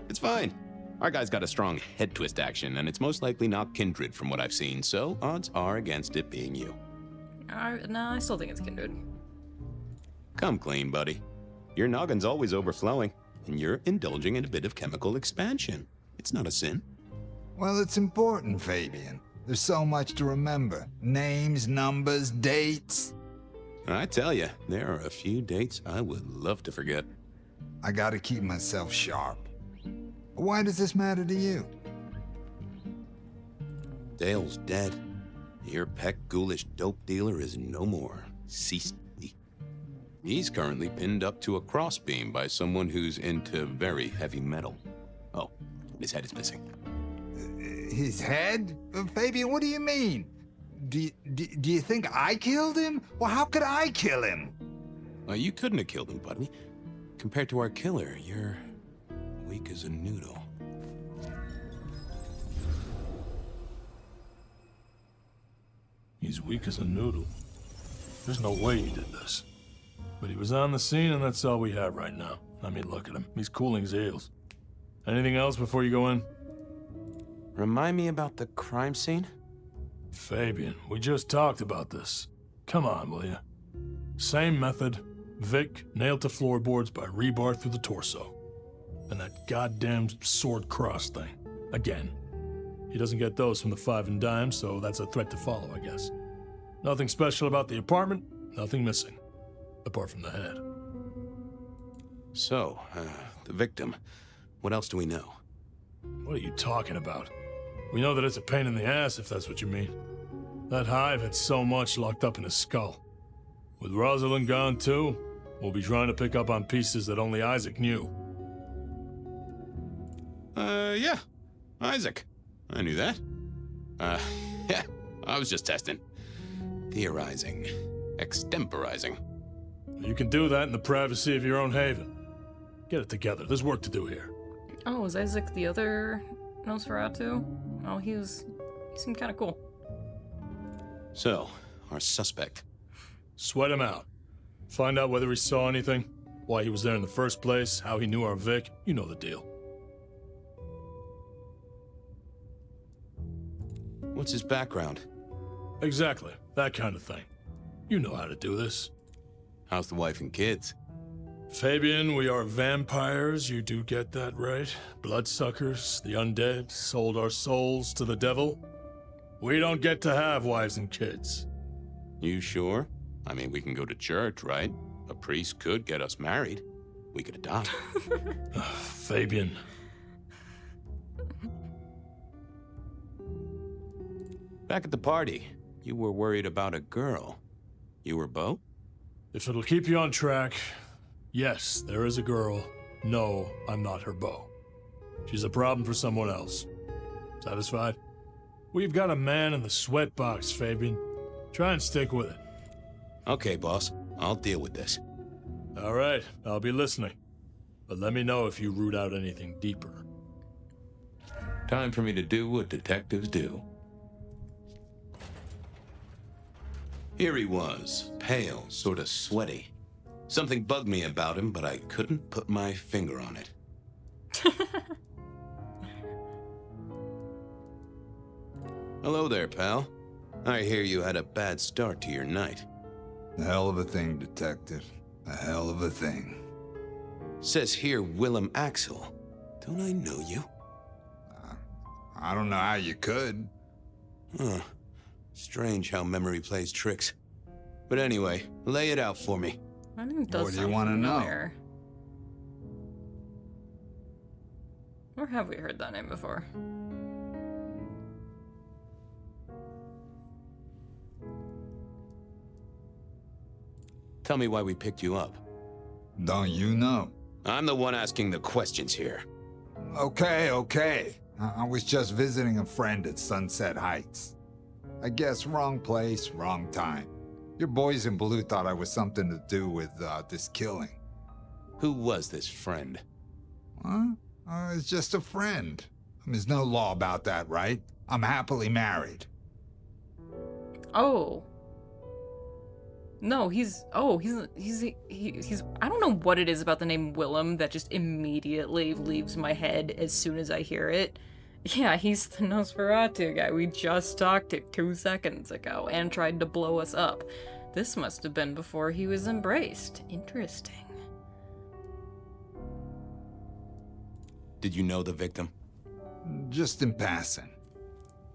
It's fine. Our guy's got a strong head twist action, and it's most likely not Kindred from what I've seen, so odds are against it being you. No, I still think it's Kindred. Come clean, buddy. Your noggin's always overflowing, and you're indulging in a bit of chemical expansion. It's not a sin. Well, it's important, Fabian. There's so much to remember. Names, numbers, dates. I tell you, there are a few dates I would love to forget. I gotta keep myself sharp. Why does this matter to you? Dale's dead. Your peck ghoulish dope dealer is no more. Ceased to be. He's currently pinned up to a crossbeam by someone who's into very heavy metal. Oh, his head is missing. His head? Fabian, what do you mean? Do you think I killed him? Well, how could I kill him? You couldn't have killed him, buddy. Compared to our killer, you're weak as a noodle. He's weak as a noodle. There's no way he did this. But he was on the scene, and that's all we have right now. I mean, look at him. He's cooling his heels. Anything else before you go in? Remind me about the crime scene? Fabian, we just talked about this. Come on, will you? Same method. Vic nailed to floorboards by rebar through the torso. And that goddamn sword cross thing. Again. He doesn't get those from the five and dime, so that's a threat to follow, I guess. Nothing special about the apartment, nothing missing. Apart from the head. So, the victim. What else do we know? What are you talking about? We know that it's a pain in the ass, if that's what you mean. That hive had so much locked up in his skull. With Rosalind gone too, we'll be trying to pick up on pieces that only Isaac knew. Yeah. Isaac. I knew that. Yeah, I was just testing. Theorizing. Extemporizing. You can do that in the privacy of your own haven. Get it together. There's work to do here. Oh, was Isaac the other Nosferatu? Oh, he seemed kind of cool. So, our suspect. Sweat him out. Find out whether he saw anything, why he was there in the first place, how he knew our Vic. You know the deal. What's his background? Exactly. That kind of thing. You know how to do this. How's the wife and kids? Fabian, we are vampires, you do get that right. Bloodsuckers, the undead, sold our souls to the devil. We don't get to have wives and kids. You sure? I mean, we can go to church, right? A priest could get us married. We could adopt. Fabian. Back at the party, you were worried about a girl. You were Beau? If it'll keep you on track, yes, there is a girl. No, I'm not her beau. She's a problem for someone else. Satisfied? We've got a man in the sweat box, Fabian. Try and stick with it. Okay, boss. I'll deal with this. All right, I'll be listening. But let me know if you root out anything deeper. Time for me to do what detectives do. Here he was, pale, sort of sweaty. Something bugged me about him, but I couldn't put my finger on it. Hello there, pal. I hear you had a bad start to your night. A hell of a thing, Detective. A hell of a thing. Says here Willem Axel. Don't I know you? I don't know how you could. Huh. Strange how memory plays tricks. But anyway, lay it out for me. My name does What do you sound want to know? familiar. Or have we heard that name before? Tell me why we picked you up. Don't you know? I'm the one asking the questions here. Okay. I was just visiting a friend at Sunset Heights. I guess wrong place, wrong time. Your boys in blue thought I was something to do with this killing. Who was this friend? Huh? It's just a friend. There's no law about that, right? I'm happily married. Oh. No, he's I don't know what it is about the name Willem that just immediately leaves my head as soon as I hear it. Yeah, he's the Nosferatu guy we just talked to 2 seconds ago and tried to blow us up. This must have been before he was embraced. Interesting. Did you know the victim? Just in passing.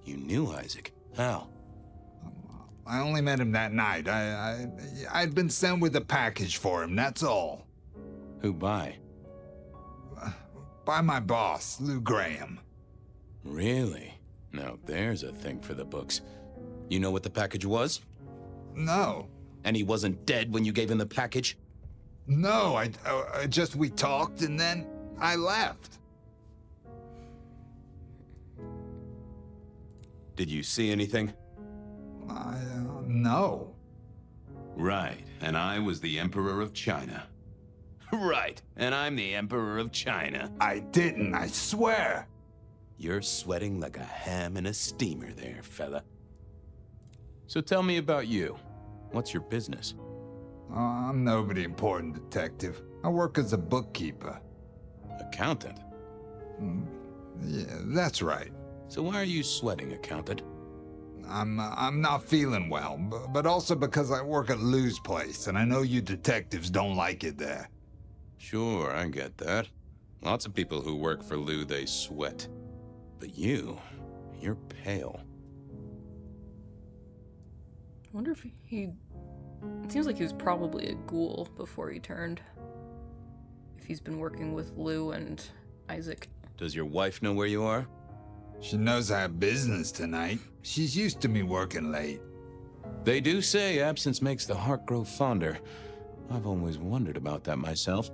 You knew Isaac. How? I only met him that night. I'd been sent with a package for him, that's all. Who by? By my boss, Lou Graham. Really? Now there's a thing for the books. You know what the package was? No. And he wasn't dead when you gave him the package? No, we talked and then I left. Did you see anything? No. Right, and I was the Emperor of China. Right, and I'm the Emperor of China. I didn't, I swear. You're sweating like a ham in a steamer there, fella. So tell me about you. What's your business? I'm nobody important, detective. I work as a bookkeeper. Accountant? Yeah, that's right. So why are you sweating, accountant? I'm not feeling well, but also because I work at Lou's place, and I know you detectives don't like it there. Sure, I get that. Lots of people who work for Lou, they sweat. But you're pale. I wonder if he... It seems like he was probably a ghoul before he turned. If he's been working with Lou and Isaac. Does your wife know where you are? She knows I have business tonight. She's used to me working late. They do say absence makes the heart grow fonder. I've always wondered about that myself.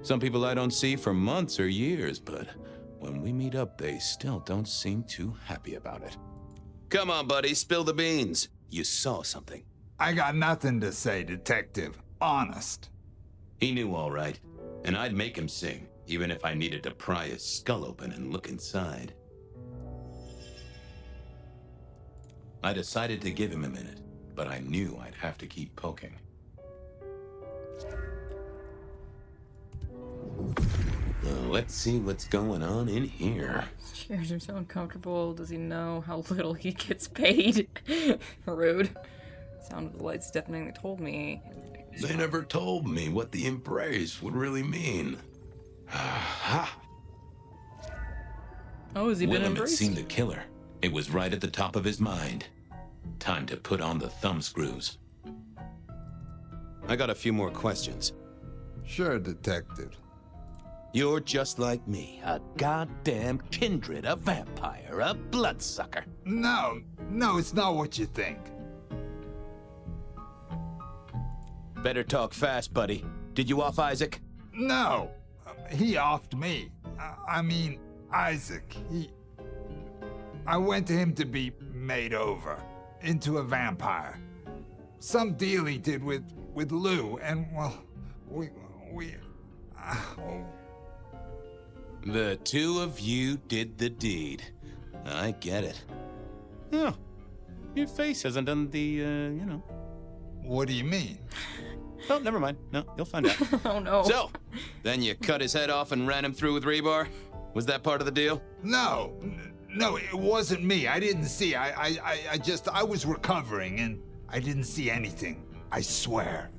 Some people I don't see for months or years, but when we meet up, they still don't seem too happy about it. Come on, buddy, spill the beans. You saw something. I got nothing to say, detective. Honest. He knew all right, and I'd make him sing, even if I needed to pry his skull open and look inside. I decided to give him a minute, but I knew I'd have to keep poking. Let's see what's going on in here. Shares him so uncomfortable. Does he know how little he gets paid? Rude. Sound of the lights deafeningly told me. They never told me what the embrace would really mean. Ha! Oh, has he been Willem had embraced? seen the killer. It was right at the top of his mind. Time to put on the thumbscrews. I got a few more questions. Sure, detective. You're just like me, a goddamn kindred, a vampire, a bloodsucker. No, it's not what you think. Better talk fast, buddy. Did you off Isaac? No, he offed me. I mean, Isaac. I went to him to be made over into a vampire. Some deal he did with Lou, and well, The two of you did the deed. I get it. Yeah, your face hasn't done the, What do you mean? Oh, never mind. No, you'll find out. Oh, no. So, then you cut his head off and ran him through with rebar? Was that part of the deal? No, it wasn't me. I didn't see. I was recovering and I didn't see anything. I swear.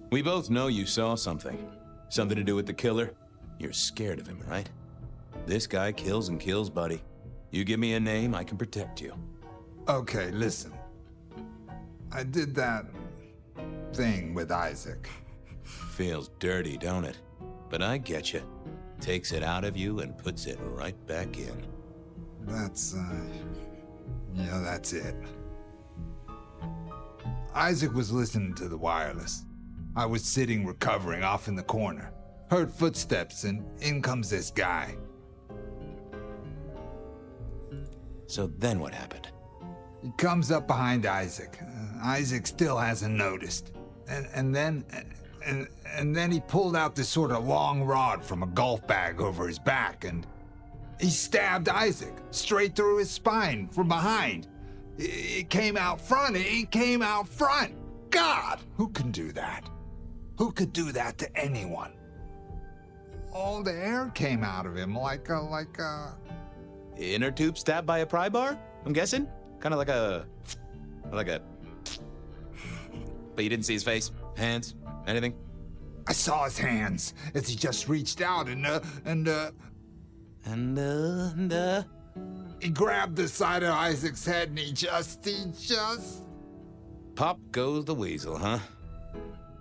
We both know you saw something. Something to do with the killer? You're scared of him, right? This guy kills and kills, buddy. You give me a name, I can protect you. Okay, listen. I did that thing with Isaac. Feels dirty, don't it? But I get you. Takes it out of you and puts it right back in. That's it. Isaac was listening to the wireless. I was sitting recovering off in the corner. Heard footsteps and in comes this guy. So then what happened? He comes up behind Isaac. Isaac still hasn't noticed. And then he pulled out this sort of long rod from a golf bag over his back and he stabbed Isaac straight through his spine from behind. It came out front. It came out front. God, who can do that? Who could do that to anyone? All the air came out of him like a... Inner tube stabbed by a pry bar, I'm guessing? Kind of like a... But you didn't see his face? Hands? Anything? I saw his hands as he just reached out and he grabbed the side of Isaac's head and he just... Pop goes the weasel, huh?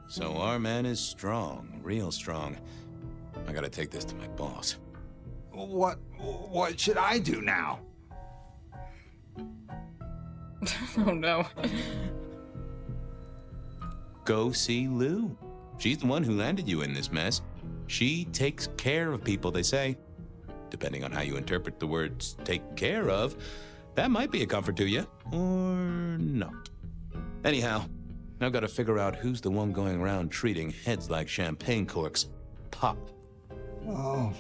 So our man is strong, real strong. I gotta take this to my boss. What should I do now? Oh no. Go see Lou. She's the one who landed you in this mess. She takes care of people, they say. Depending on how you interpret the words take care of, that might be a comfort to you, or no. Anyhow, I've got to figure out who's the one going around treating heads like champagne corks. Pop. Oh,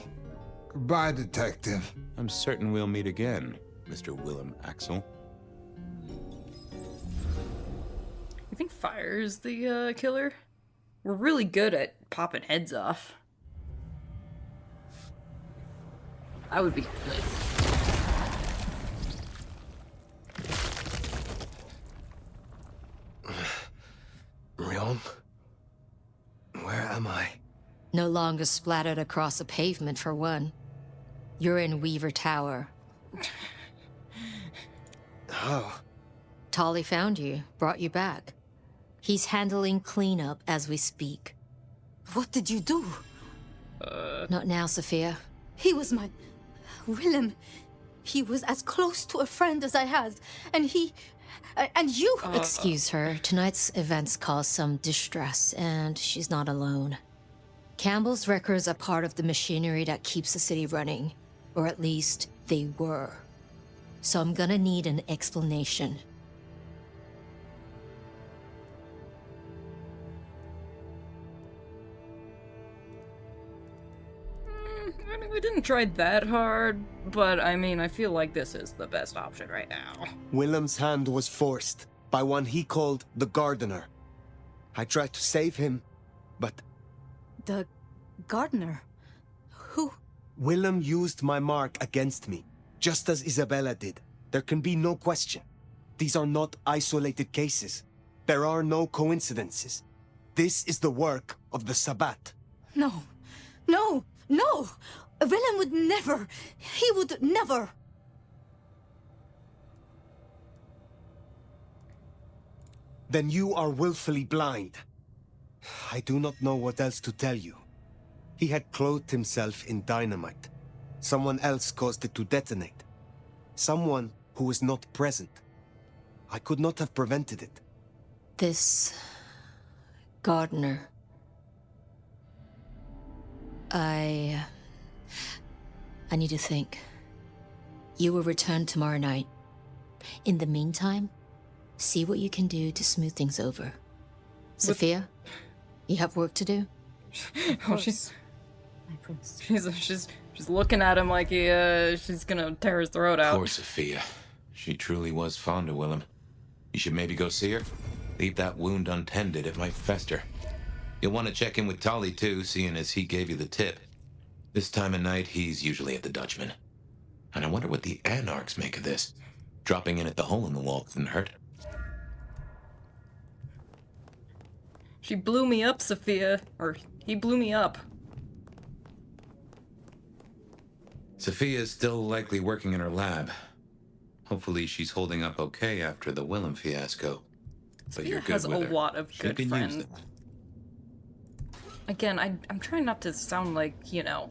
goodbye, Detective. I'm certain we'll meet again, Mr. Willem Axel. You think fire's the killer? We're really good at popping heads off. I would be good. Realm? Where am I? No longer splattered across the pavement, for one. You're in Weaver Tower. Oh. Tolly found you, brought you back. He's handling cleanup as we speak. What did you do? Not now, Sophia. He was my... Willem. He was as close to a friend as I had. And he... and you... Excuse her. Tonight's events caused some distress, and she's not alone. Campbell's records are part of the machinery that keeps the city running. Or at least, they were. So I'm gonna need an explanation. I mean, we didn't try that hard, but I mean, I feel like this is the best option right now. Willem's hand was forced by one he called the Gardener. I tried to save him, but... The gardener? Who? Willem used my mark against me, just as Isabella did. There can be no question. These are not isolated cases. There are no coincidences. This is the work of the Sabbat. No. No! No! Willem would never... He would never... Then you are willfully blind. I do not know what else to tell you. He had clothed himself in dynamite. Someone else caused it to detonate. Someone who was not present. I could not have prevented it. This... gardener... I need to think. You will return tomorrow night. In the meantime, see what you can do to smooth things over. Sophia, you have work to do? Oh, she's looking at him like she's gonna tear his throat out. Poor Sophia. She truly was fond of Willem. You should maybe go see her. Leave that wound untended, it might fester. You'll want to check in with Tolly too, seeing as he gave you the tip. This time of night, he's usually at the Dutchman. And I wonder what the Anarchs make of this. Dropping in at the hole in the wall couldn't hurt. She blew me up, Sophia. Or he blew me up. Sophia's still likely working in her lab. Hopefully she's holding up okay after the Willem fiasco. But Sophia you're good has with a her. lot of She good can use friends. them. Again, I'm trying not to sound like, you know,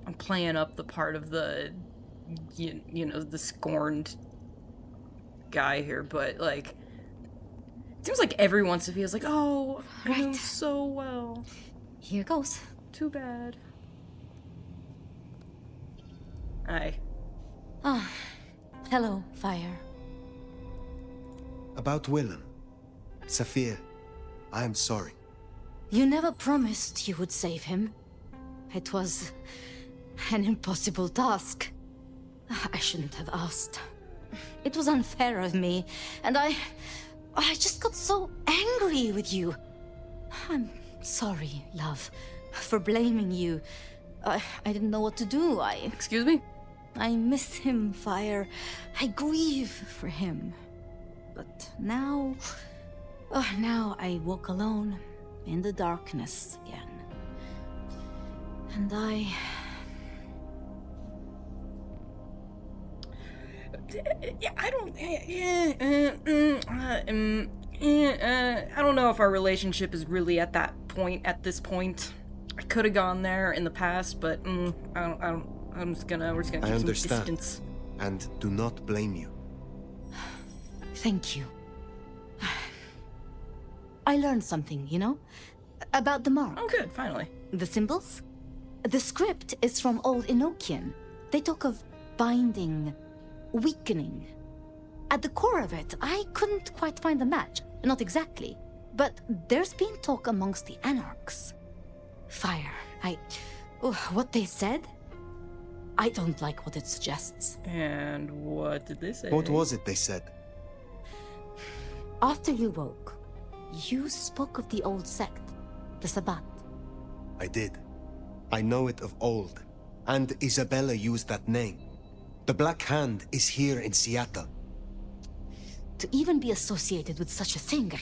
I'm playing up the part of the, you know, the scorned guy here, but, like, it seems like everyone Sophia's like, oh, I know him so well. Here goes. Too bad. Aye. Ah, hello, Fire. About Willem. Sophia, I am sorry. You never promised you would save him. It was an impossible task. I shouldn't have asked. It was unfair of me, and I just got so angry with you. I'm sorry, love, for blaming you. I didn't know what to do. Excuse me? I miss him, Fire. I grieve for him. But now... now I walk alone in the darkness again. And I don't know if our relationship is really at that point, at this point. I could have gone there in the past, but we're just gonna keep some I understand, distance. and do not blame you. thank you. I learned something, you know? About the mark. Oh, good, finally. The symbols? The script is from Old Enochian. They talk of binding, weakening. At the core of it, I couldn't quite find the match. Not exactly. But there's been talk amongst the Anarchs. Fire. What they said? I don't like what it suggests. And what did they say? What was it they said? After you woke, you spoke of the old sect, the Sabbat. I did. I know it of old. And Isabella used that name. The Black Hand is here in Seattle. To even be associated with such a thing,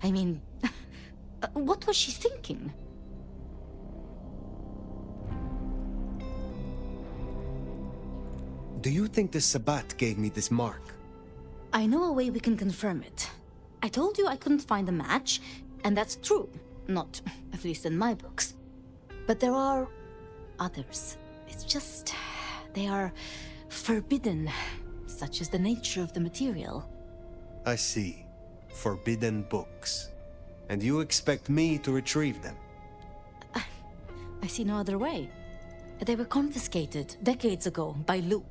I mean, what was she thinking? Do you think the Sabbat gave me this mark? I know a way we can confirm it. I told you I couldn't find a match, and that's true. Not, at least in my books. But there are others. It's just, they are forbidden. Such is the nature of the material. I see. Forbidden books. And you expect me to retrieve them? I see no other way. They were confiscated decades ago by Lou.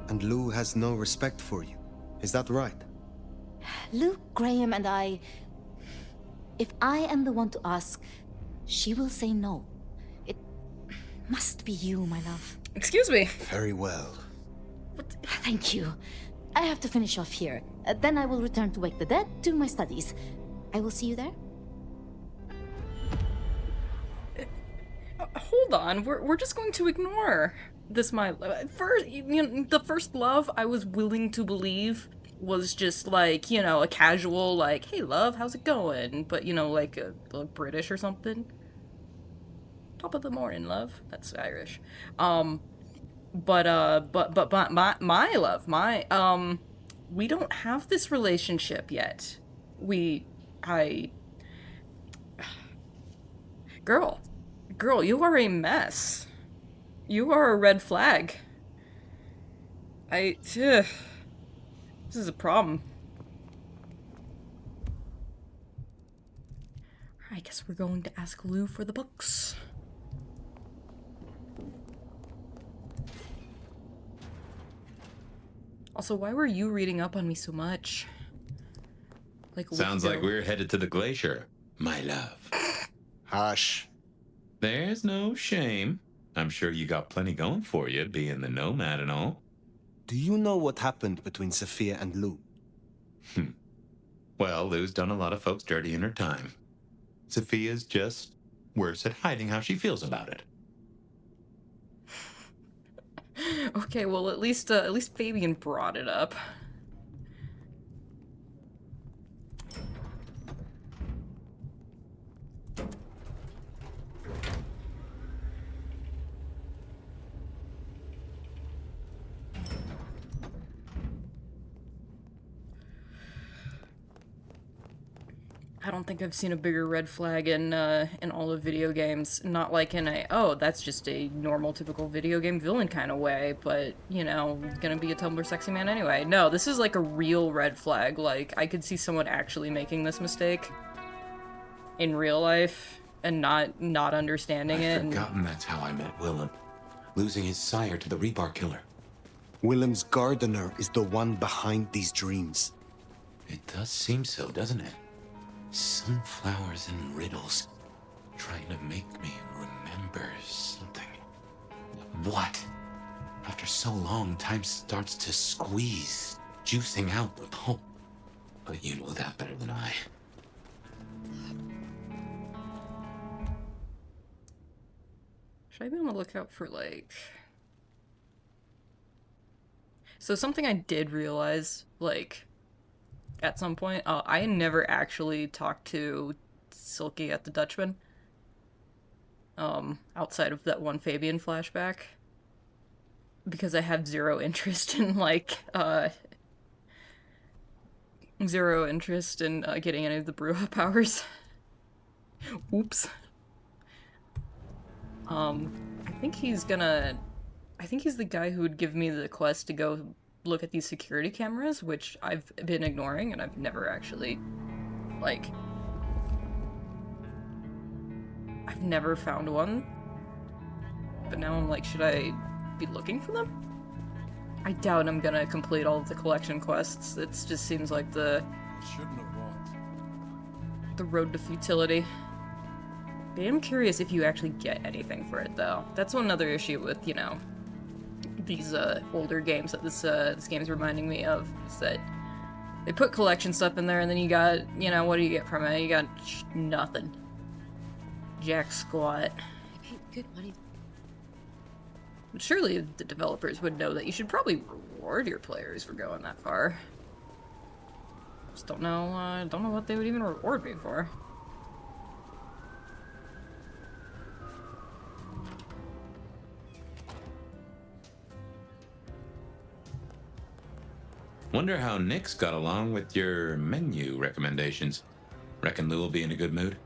And Lou has no respect for you. Is that right? Luke, Graham, and I... If I am the one to ask, she will say no. It must be you, my love. Excuse me. Very well. Thank you. I have to finish off here. Then I will return to Wake the Dead, do my studies. I will see you there. Hold on, we're just going to ignore this. First, you know, the first love I was willing to believe was just like, you know, a casual like, hey love, how's it going? But you know, like a British or something. Top of the morning, love. That's Irish. But my love, we don't have this relationship yet. Girl, you are a mess. You are a red flag. This is a problem. I guess we're going to ask Lou for the books. Also, why were you reading up on me so much? Like, Sounds like we're headed to the glacier, my love. Hush. There's no shame. I'm sure you got plenty going for you, being the nomad and all. Do you know what happened between Sophia and Lou? Well, Lou's done a lot of folks dirty in her time. Sophia's just worse at hiding how she feels about it. Okay, well, at least Fabian brought it up. I don't think I've seen a bigger red flag in all of video games. Not like in a, oh, that's just a normal, typical video game villain kind of way, but, you know, gonna be a Tumblr sexy man anyway. No, this is like a real red flag. Like, I could see someone actually making this mistake in real life and not understanding it. I've forgotten that's how I met Willem. Losing his sire to the rebar killer. Willem's gardener is the one behind these dreams. It does seem so, doesn't it? Sunflowers and riddles, trying to make me remember something. What? After so long, time starts to squeeze, juicing out with hope. But you know that better than I. Should I be on the lookout for, like... So something I did realize, like... at some point, I never actually talked to Silky at the Dutchman. Outside of that one Fabian flashback. Because I have zero interest in, like, zero interest in getting any of the Bruja powers. Oops. I think he's gonna... I think he's the guy who would give me the quest to go look at these security cameras, which I've been ignoring, and I've never actually, like... I've never found one. But now I'm like, should I be looking for them? I doubt I'm gonna complete all of the collection quests. It just seems like the road to futility. I am curious if you actually get anything for it, though. That's one other issue with, you know, these older games that this game's reminding me of, is that they put collection stuff in there, and then you got, you know, what do you get from it? You got nothing. Jack squat. I paid good money. But surely the developers would know that you should probably reward your players for going that far. Just don't know what they would even reward me for. Wonder how Nyx got along with your menu recommendations. Reckon Lou will be in a good mood?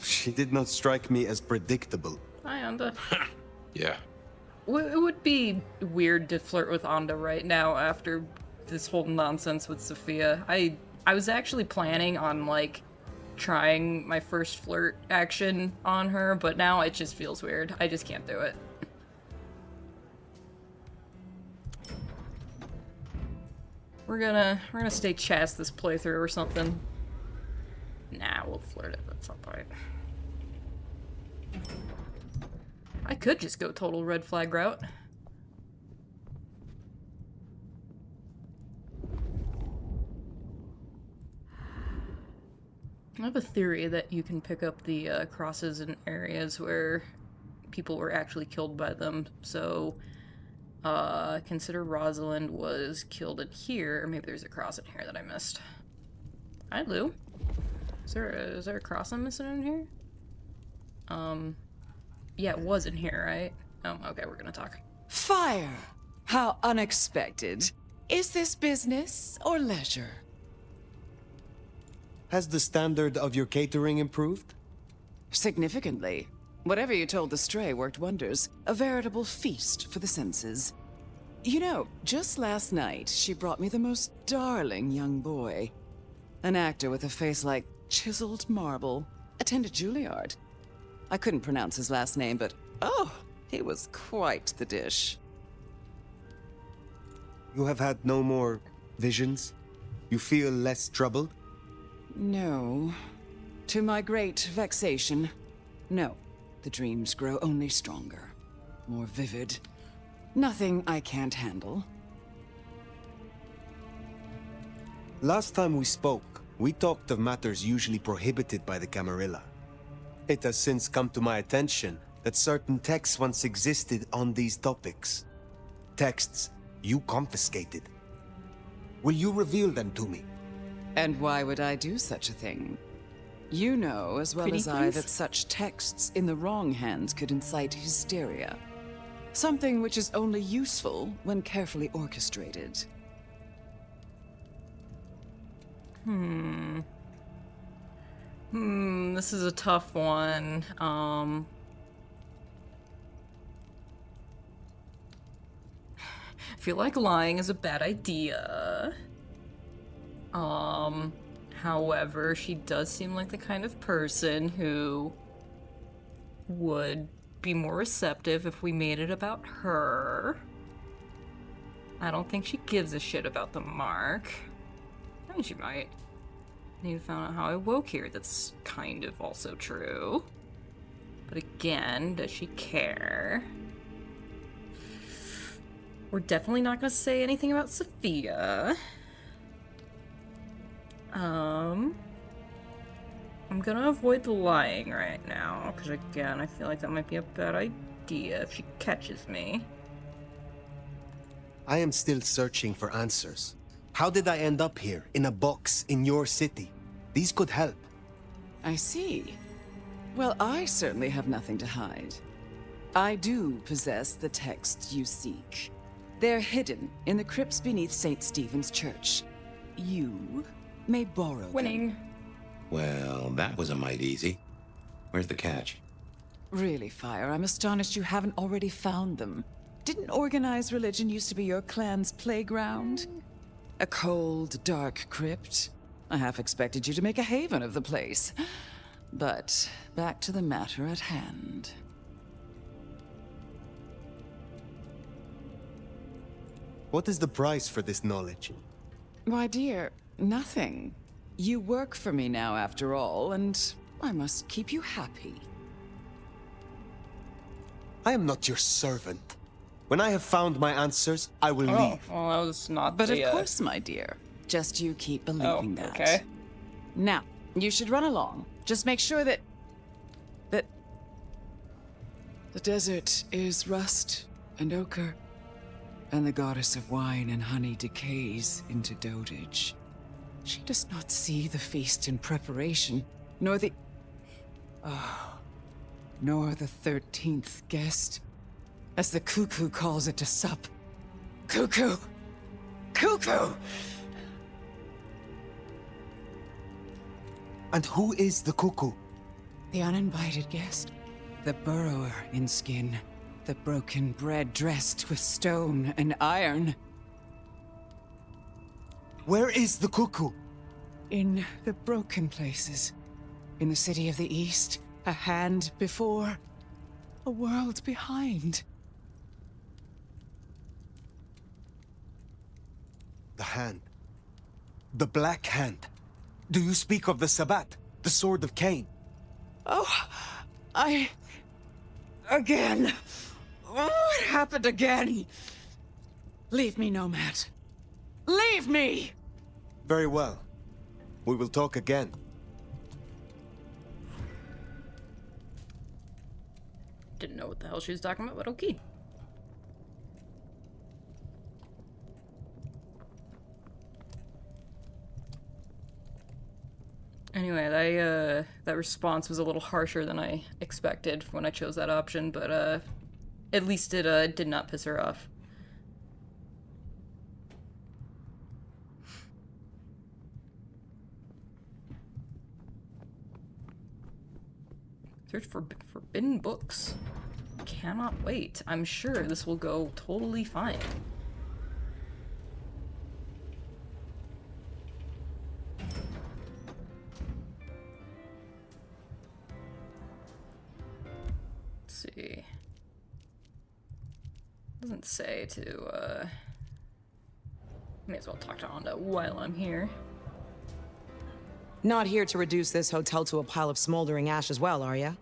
She did not strike me as predictable. Hi, Anda. Yeah. It would be weird to flirt with Anda right now after this whole nonsense with Sophia. I was actually planning on, like, trying my first flirt action on her, but now it just feels weird. I just can't do it. We're gonna stay chast this playthrough or something. Nah, we'll flirt it at some point. I could just go total red flag route. I have a theory that you can pick up the crosses in areas where people were actually killed by them. So, consider Rosalind was killed in here, or maybe there's a cross in here that I missed. Hi, Lou. Is there a cross I'm missing in here? Yeah, it was in here, right? Oh, okay, we're gonna talk. Fire! How unexpected. Is this business or leisure? Has the standard of your catering improved? Significantly. Whatever you told the stray worked wonders. A veritable feast for the senses. You know, just last night, she brought me the most darling young boy. An actor with a face like chiseled marble. Attended Juilliard. I couldn't pronounce his last name, but oh, he was quite the dish. You have had no more visions? You feel less troubled? No. To my great vexation, no. The dreams grow only stronger, more vivid. Nothing I can't handle. Last time we spoke, we talked of matters usually prohibited by the Camarilla. It has since come to my attention that certain texts once existed on these topics. Texts you confiscated. Will you reveal them to me? And why would I do such a thing? You know as well as I that such texts in the wrong hands could incite hysteria. Something which is only useful when carefully orchestrated. This is a tough one. I feel like lying is a bad idea. However, she does seem like the kind of person who would be more receptive if we made it about her. I don't think she gives a shit about the mark. I mean, she might. You found out how I woke here. That's kind of also true. But again, does she care? We're definitely not going to say anything about Sophia. I'm gonna avoid the lying right now, because again, I feel like that might be a bad idea if she catches me. I am still searching for answers. How did I end up here, in a box, in your city? These could help. I see. Well, I certainly have nothing to hide. I do possess the texts you seek. They're hidden in the crypts beneath St. Stephen's Church. You may borrow them. Winning. Well, that was a mite easy. Where's the catch? Really, Fire, I'm astonished you haven't already found them. Didn't organized religion used to be your clan's playground? A cold, dark crypt? I half expected you to make a haven of the place. But back to the matter at hand. What is the price for this knowledge? My dear, nothing. You work for me now, after all, and I must keep you happy. I am not your servant. When I have found my answers, I will leave. Well, that was not But the, of course, my dear. Just you keep believing that. Okay. Now, you should run along. Just make sure that the desert is rust and ochre, and the goddess of wine and honey decays into dotage. She does not see the feast in preparation, nor the 13th guest, as the cuckoo calls it to sup. Cuckoo! Cuckoo! And who is the cuckoo? The uninvited guest. The burrower in skin. The broken bread dressed with stone and iron. Where is the cuckoo? In the broken places. In the city of the East. A hand before. A world behind. The hand. The Black Hand. Do you speak of the Sabbat? The Sword of Cain? Oh, again. What happened again? Leave me, Nomad. Leave me! Very well. We will talk again. Didn't know what the hell she was talking about, but okay. Anyway, that response was a little harsher than I expected when I chose that option, but at least it did not piss her off. Search for forbidden books. Cannot wait. I'm sure this will go totally fine. Let's see. Doesn't say to, may as well talk to Anda while I'm here. Not here to reduce this hotel to a pile of smoldering ash as well, are ya?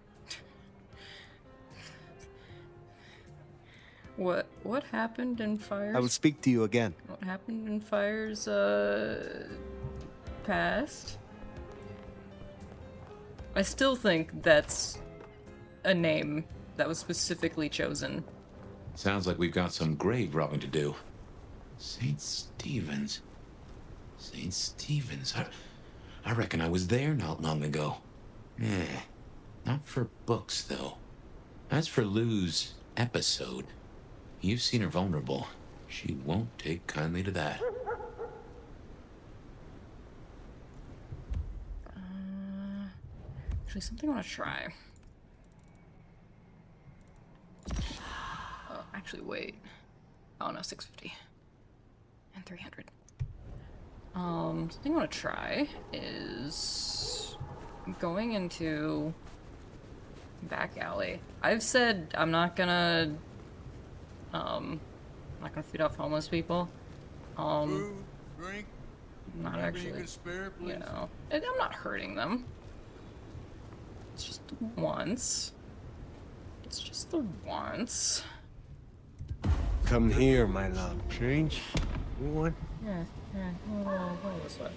What happened in Fire's... I will speak to you again. What happened in Fire's, past? I still think that's a name that was specifically chosen. Sounds like we've got some grave robbing to do. St. Stephen's. St. Stephen's. I reckon I was there not long ago. Not for books, though. As for Lou's episode, you've seen her vulnerable. She won't take kindly to that. Actually, something I want to try. Actually, wait. Oh no, 650 and 300. Something I want to try is going into back alley. I've said I'm not gonna feed off homeless people. Food, drink, Not whatever you actually, can spare, please. you know, I'm not hurting them. It's just once. It's just the once. Come here, my love. Change? You want? Yeah. Go this way.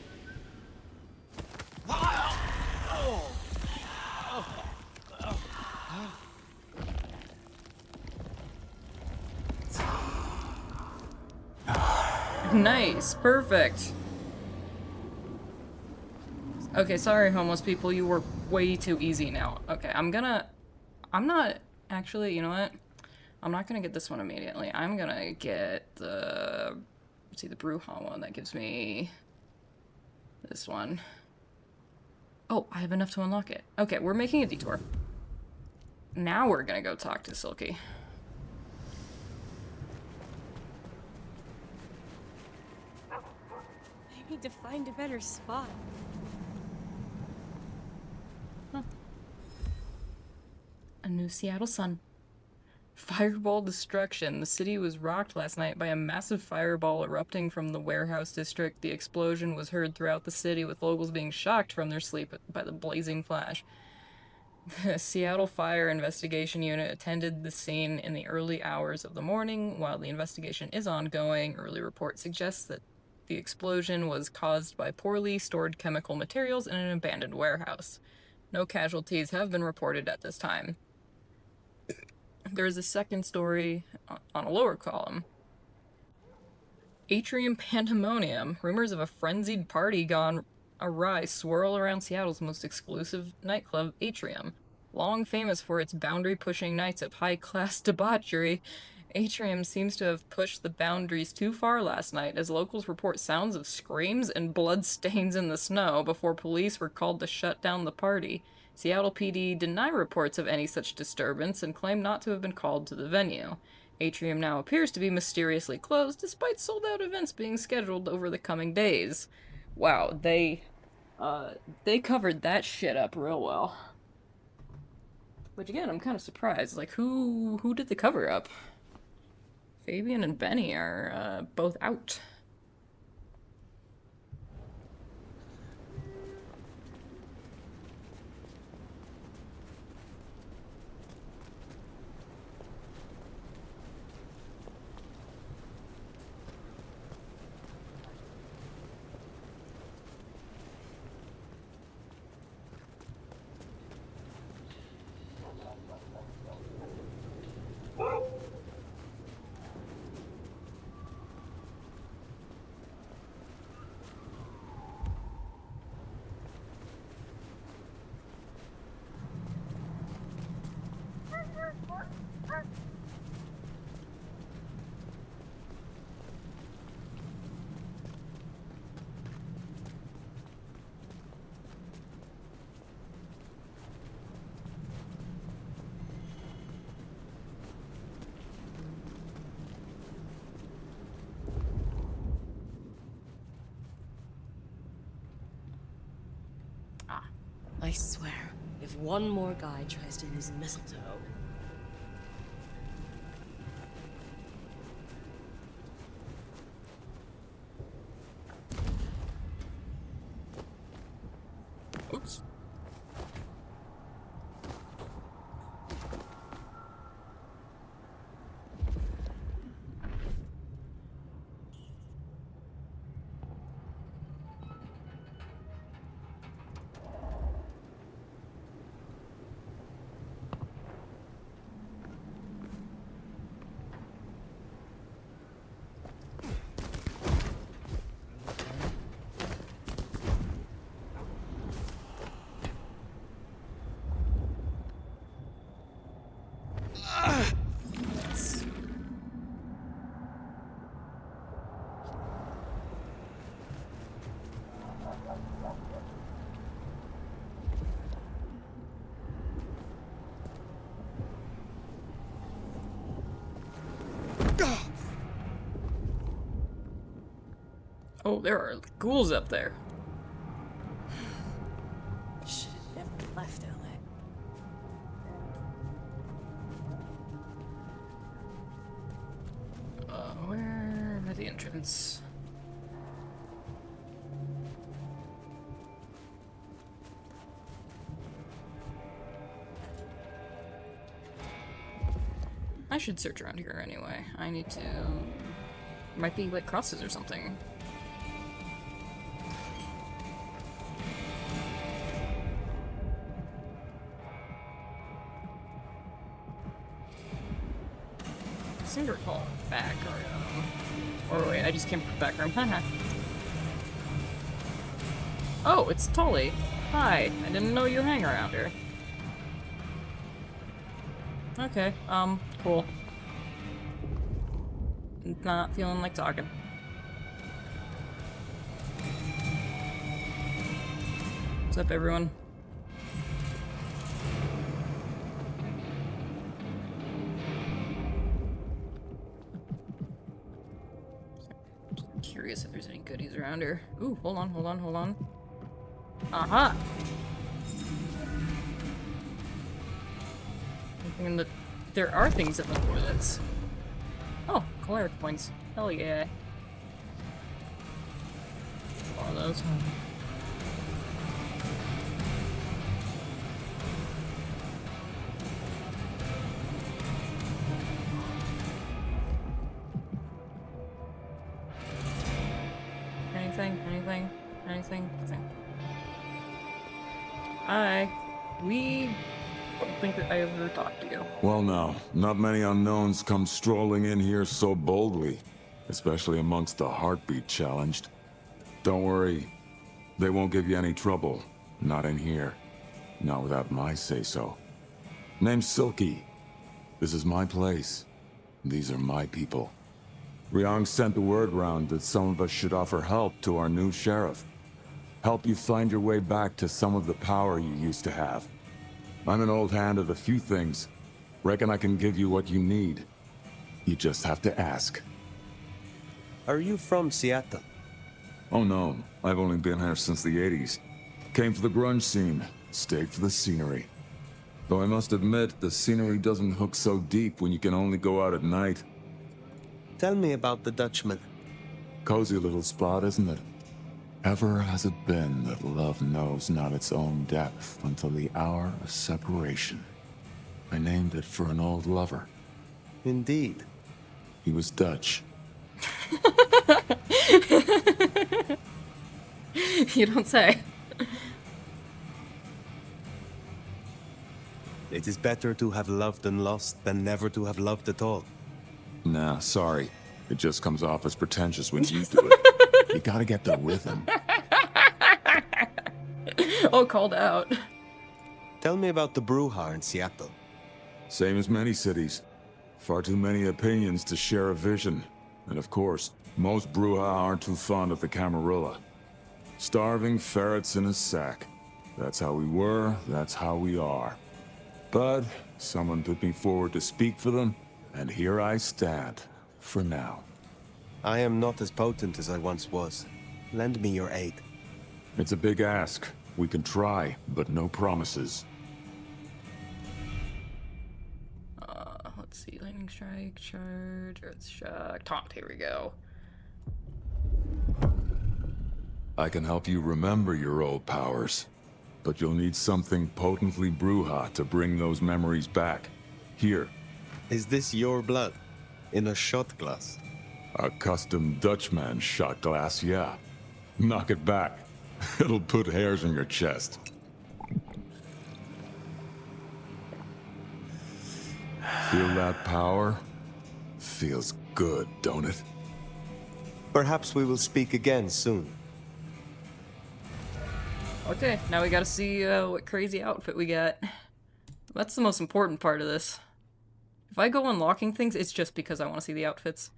Nice, perfect. Okay, sorry, homeless people, you were way too easy now. Okay, I'm not, actually, you know what? I'm not gonna get this one immediately. I'm gonna get the, let's see, the Bruja one that gives me this one. Oh, I have enough to unlock it. Okay, we're making a detour. Now we're gonna go talk to Silky. I need to find a better spot. Huh. A new Seattle sun. Fireball destruction. The city was rocked last night by a massive fireball erupting from the warehouse district. The explosion was heard throughout the city, with locals being shocked from their sleep by the blazing flash. The Seattle Fire Investigation Unit attended the scene in the early hours of the morning. While the investigation is ongoing, early reports suggest that the explosion was caused by poorly stored chemical materials in an abandoned warehouse. No casualties have been reported at this time. There is a second story on a lower column. Atrium Pandemonium. Rumors of a frenzied party gone awry swirl around Seattle's most exclusive nightclub, Atrium. Long famous for its boundary-pushing nights of high-class debauchery, Atrium seems to have pushed the boundaries too far last night, as locals report sounds of screams and blood stains in the snow before police were called to shut down the party. Seattle PD deny reports of any such disturbance and claim not to have been called to the venue. Atrium now appears to be mysteriously closed, despite sold-out events being scheduled over the coming days. Wow, they covered that shit up real well. Which again, I'm kind of surprised. Like, who did the cover-up? Fabian and Benny are both out. I swear, if one more guy tries to use mistletoe... Oops. Oh, there are ghouls up there. Should have never left LA. Where are the entrance? I should search around here anyway. I need to... Might be like crosses or something. I seem to recall back or wait, I just came from the back room. Haha. Oh, it's Tully. Hi. I didn't know you hang around here. Okay, cool. Not feeling like talking. What's up, everyone? Just curious if there's any goodies around here. Ooh, hold on, hold on, hold on. Aha! In the, there are things in the toilets. Oh, caloric points. Hell yeah. All those. Anything? We don't think that I ever talked to you. Well now, not many unknowns come strolling in here so boldly, especially amongst the heartbeat challenged. Don't worry, they won't give you any trouble. Not in here. Not without my say-so. Name's Silky. This is my place. These are my people. Ryong sent the word round that some of us should offer help to our new sheriff. Help you find your way back to some of the power you used to have. I'm an old hand at a few things. Reckon I can give you what you need. You just have to ask. Are you from Seattle? Oh no, I've only been here since the 80s. Came for the grunge scene, stayed for the scenery. Though I must admit, the scenery doesn't hook so deep when you can only go out at night. Tell me about the Dutchman. Cozy little spot, isn't it? Ever has it been that love knows not its own depth until the hour of separation. I named it for an old lover. Indeed. He was Dutch. You don't say. It is better to have loved and lost than never to have loved at all. Nah, sorry. It just comes off as pretentious when you do it. You gotta get the rhythm. Oh, called out. Tell me about the Bruja in Seattle. Same as many cities. Far too many opinions to share a vision. And of course, most Bruja aren't too fond of the Camarilla. Starving ferrets in a sack. That's how we were, that's how we are. But someone put me forward to speak for them, and here I stand, for now. I am not as potent as I once was. Lend me your aid. It's a big ask. We can try, but no promises. Let's see. Lightning strike, charge, earth shock, taunt. Here we go. I can help you remember your old powers, but you'll need something potently Bruja to bring those memories back. Here. Is this your blood? In a shot glass? A custom Dutchman shot glass, yeah. Knock it back. It'll put hairs in your chest. Feel that power? Feels good, don't it? Perhaps we will speak again soon. Okay, now we gotta see what crazy outfit we got. That's the most important part of this. If I go unlocking things, it's just because I want to see the outfits.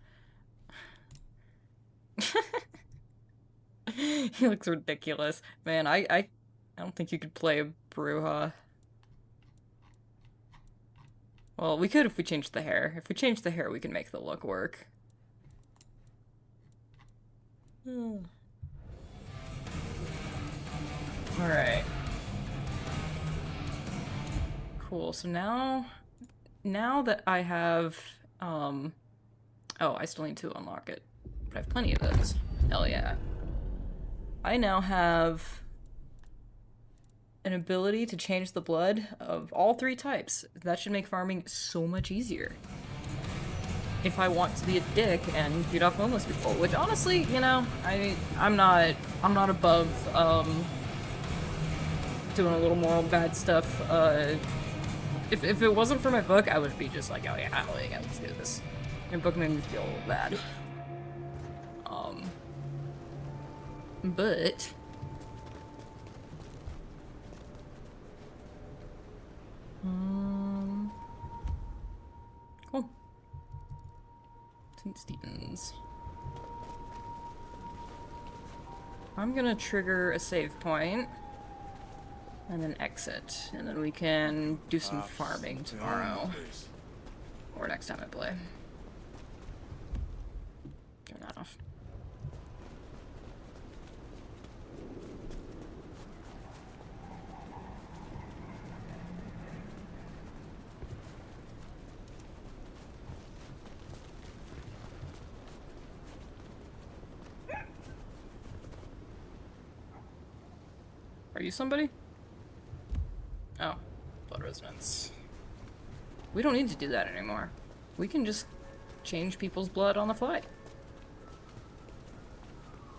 He looks ridiculous. Man, I don't think you could play a Bruja. Well, we could if we changed the hair. If we changed the hair, we can make the look work. Alright. Cool, so now that I have, oh, I still need to unlock it, but I have plenty of those. Hell yeah. I now have an ability to change the blood of all 3 types. That should make farming so much easier. If I want to be a dick and beat off homeless people, which honestly, you know, I'm not above, doing a little moral bad stuff. If it wasn't for my book, I would be just like, oh yeah, let's do this. Your book made me feel a little bad. But cool. St. Stephen's. I'm gonna trigger a save point and then exit, and then we can do some farming tomorrow or next time I play. Turn that off. Are you somebody? Oh, blood resonance. We don't need to do that anymore. We can just change people's blood on the fly.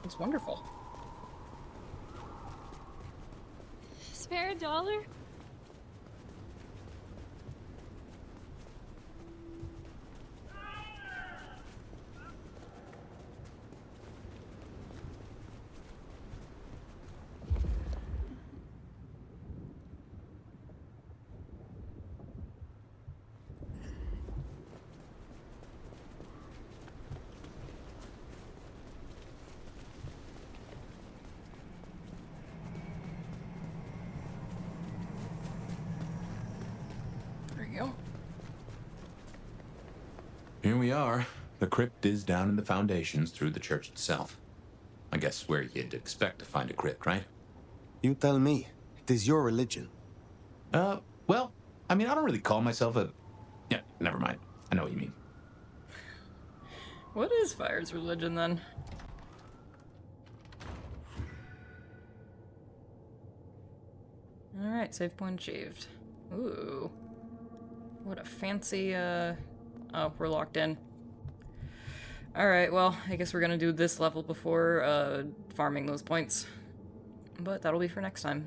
It's wonderful. Spare $1? Here we are. The crypt is down in the foundations through the church itself. I guess where you'd expect to find a crypt, right? You tell me. It is your religion. Well, I mean, I don't really call myself a... Yeah, never mind. I know what you mean. What is Fire's religion, then? Alright, save point achieved. Ooh. What a fancy, Oh, we're locked in. Alright, well, I guess we're gonna do this level before, farming those points. But that'll be for next time.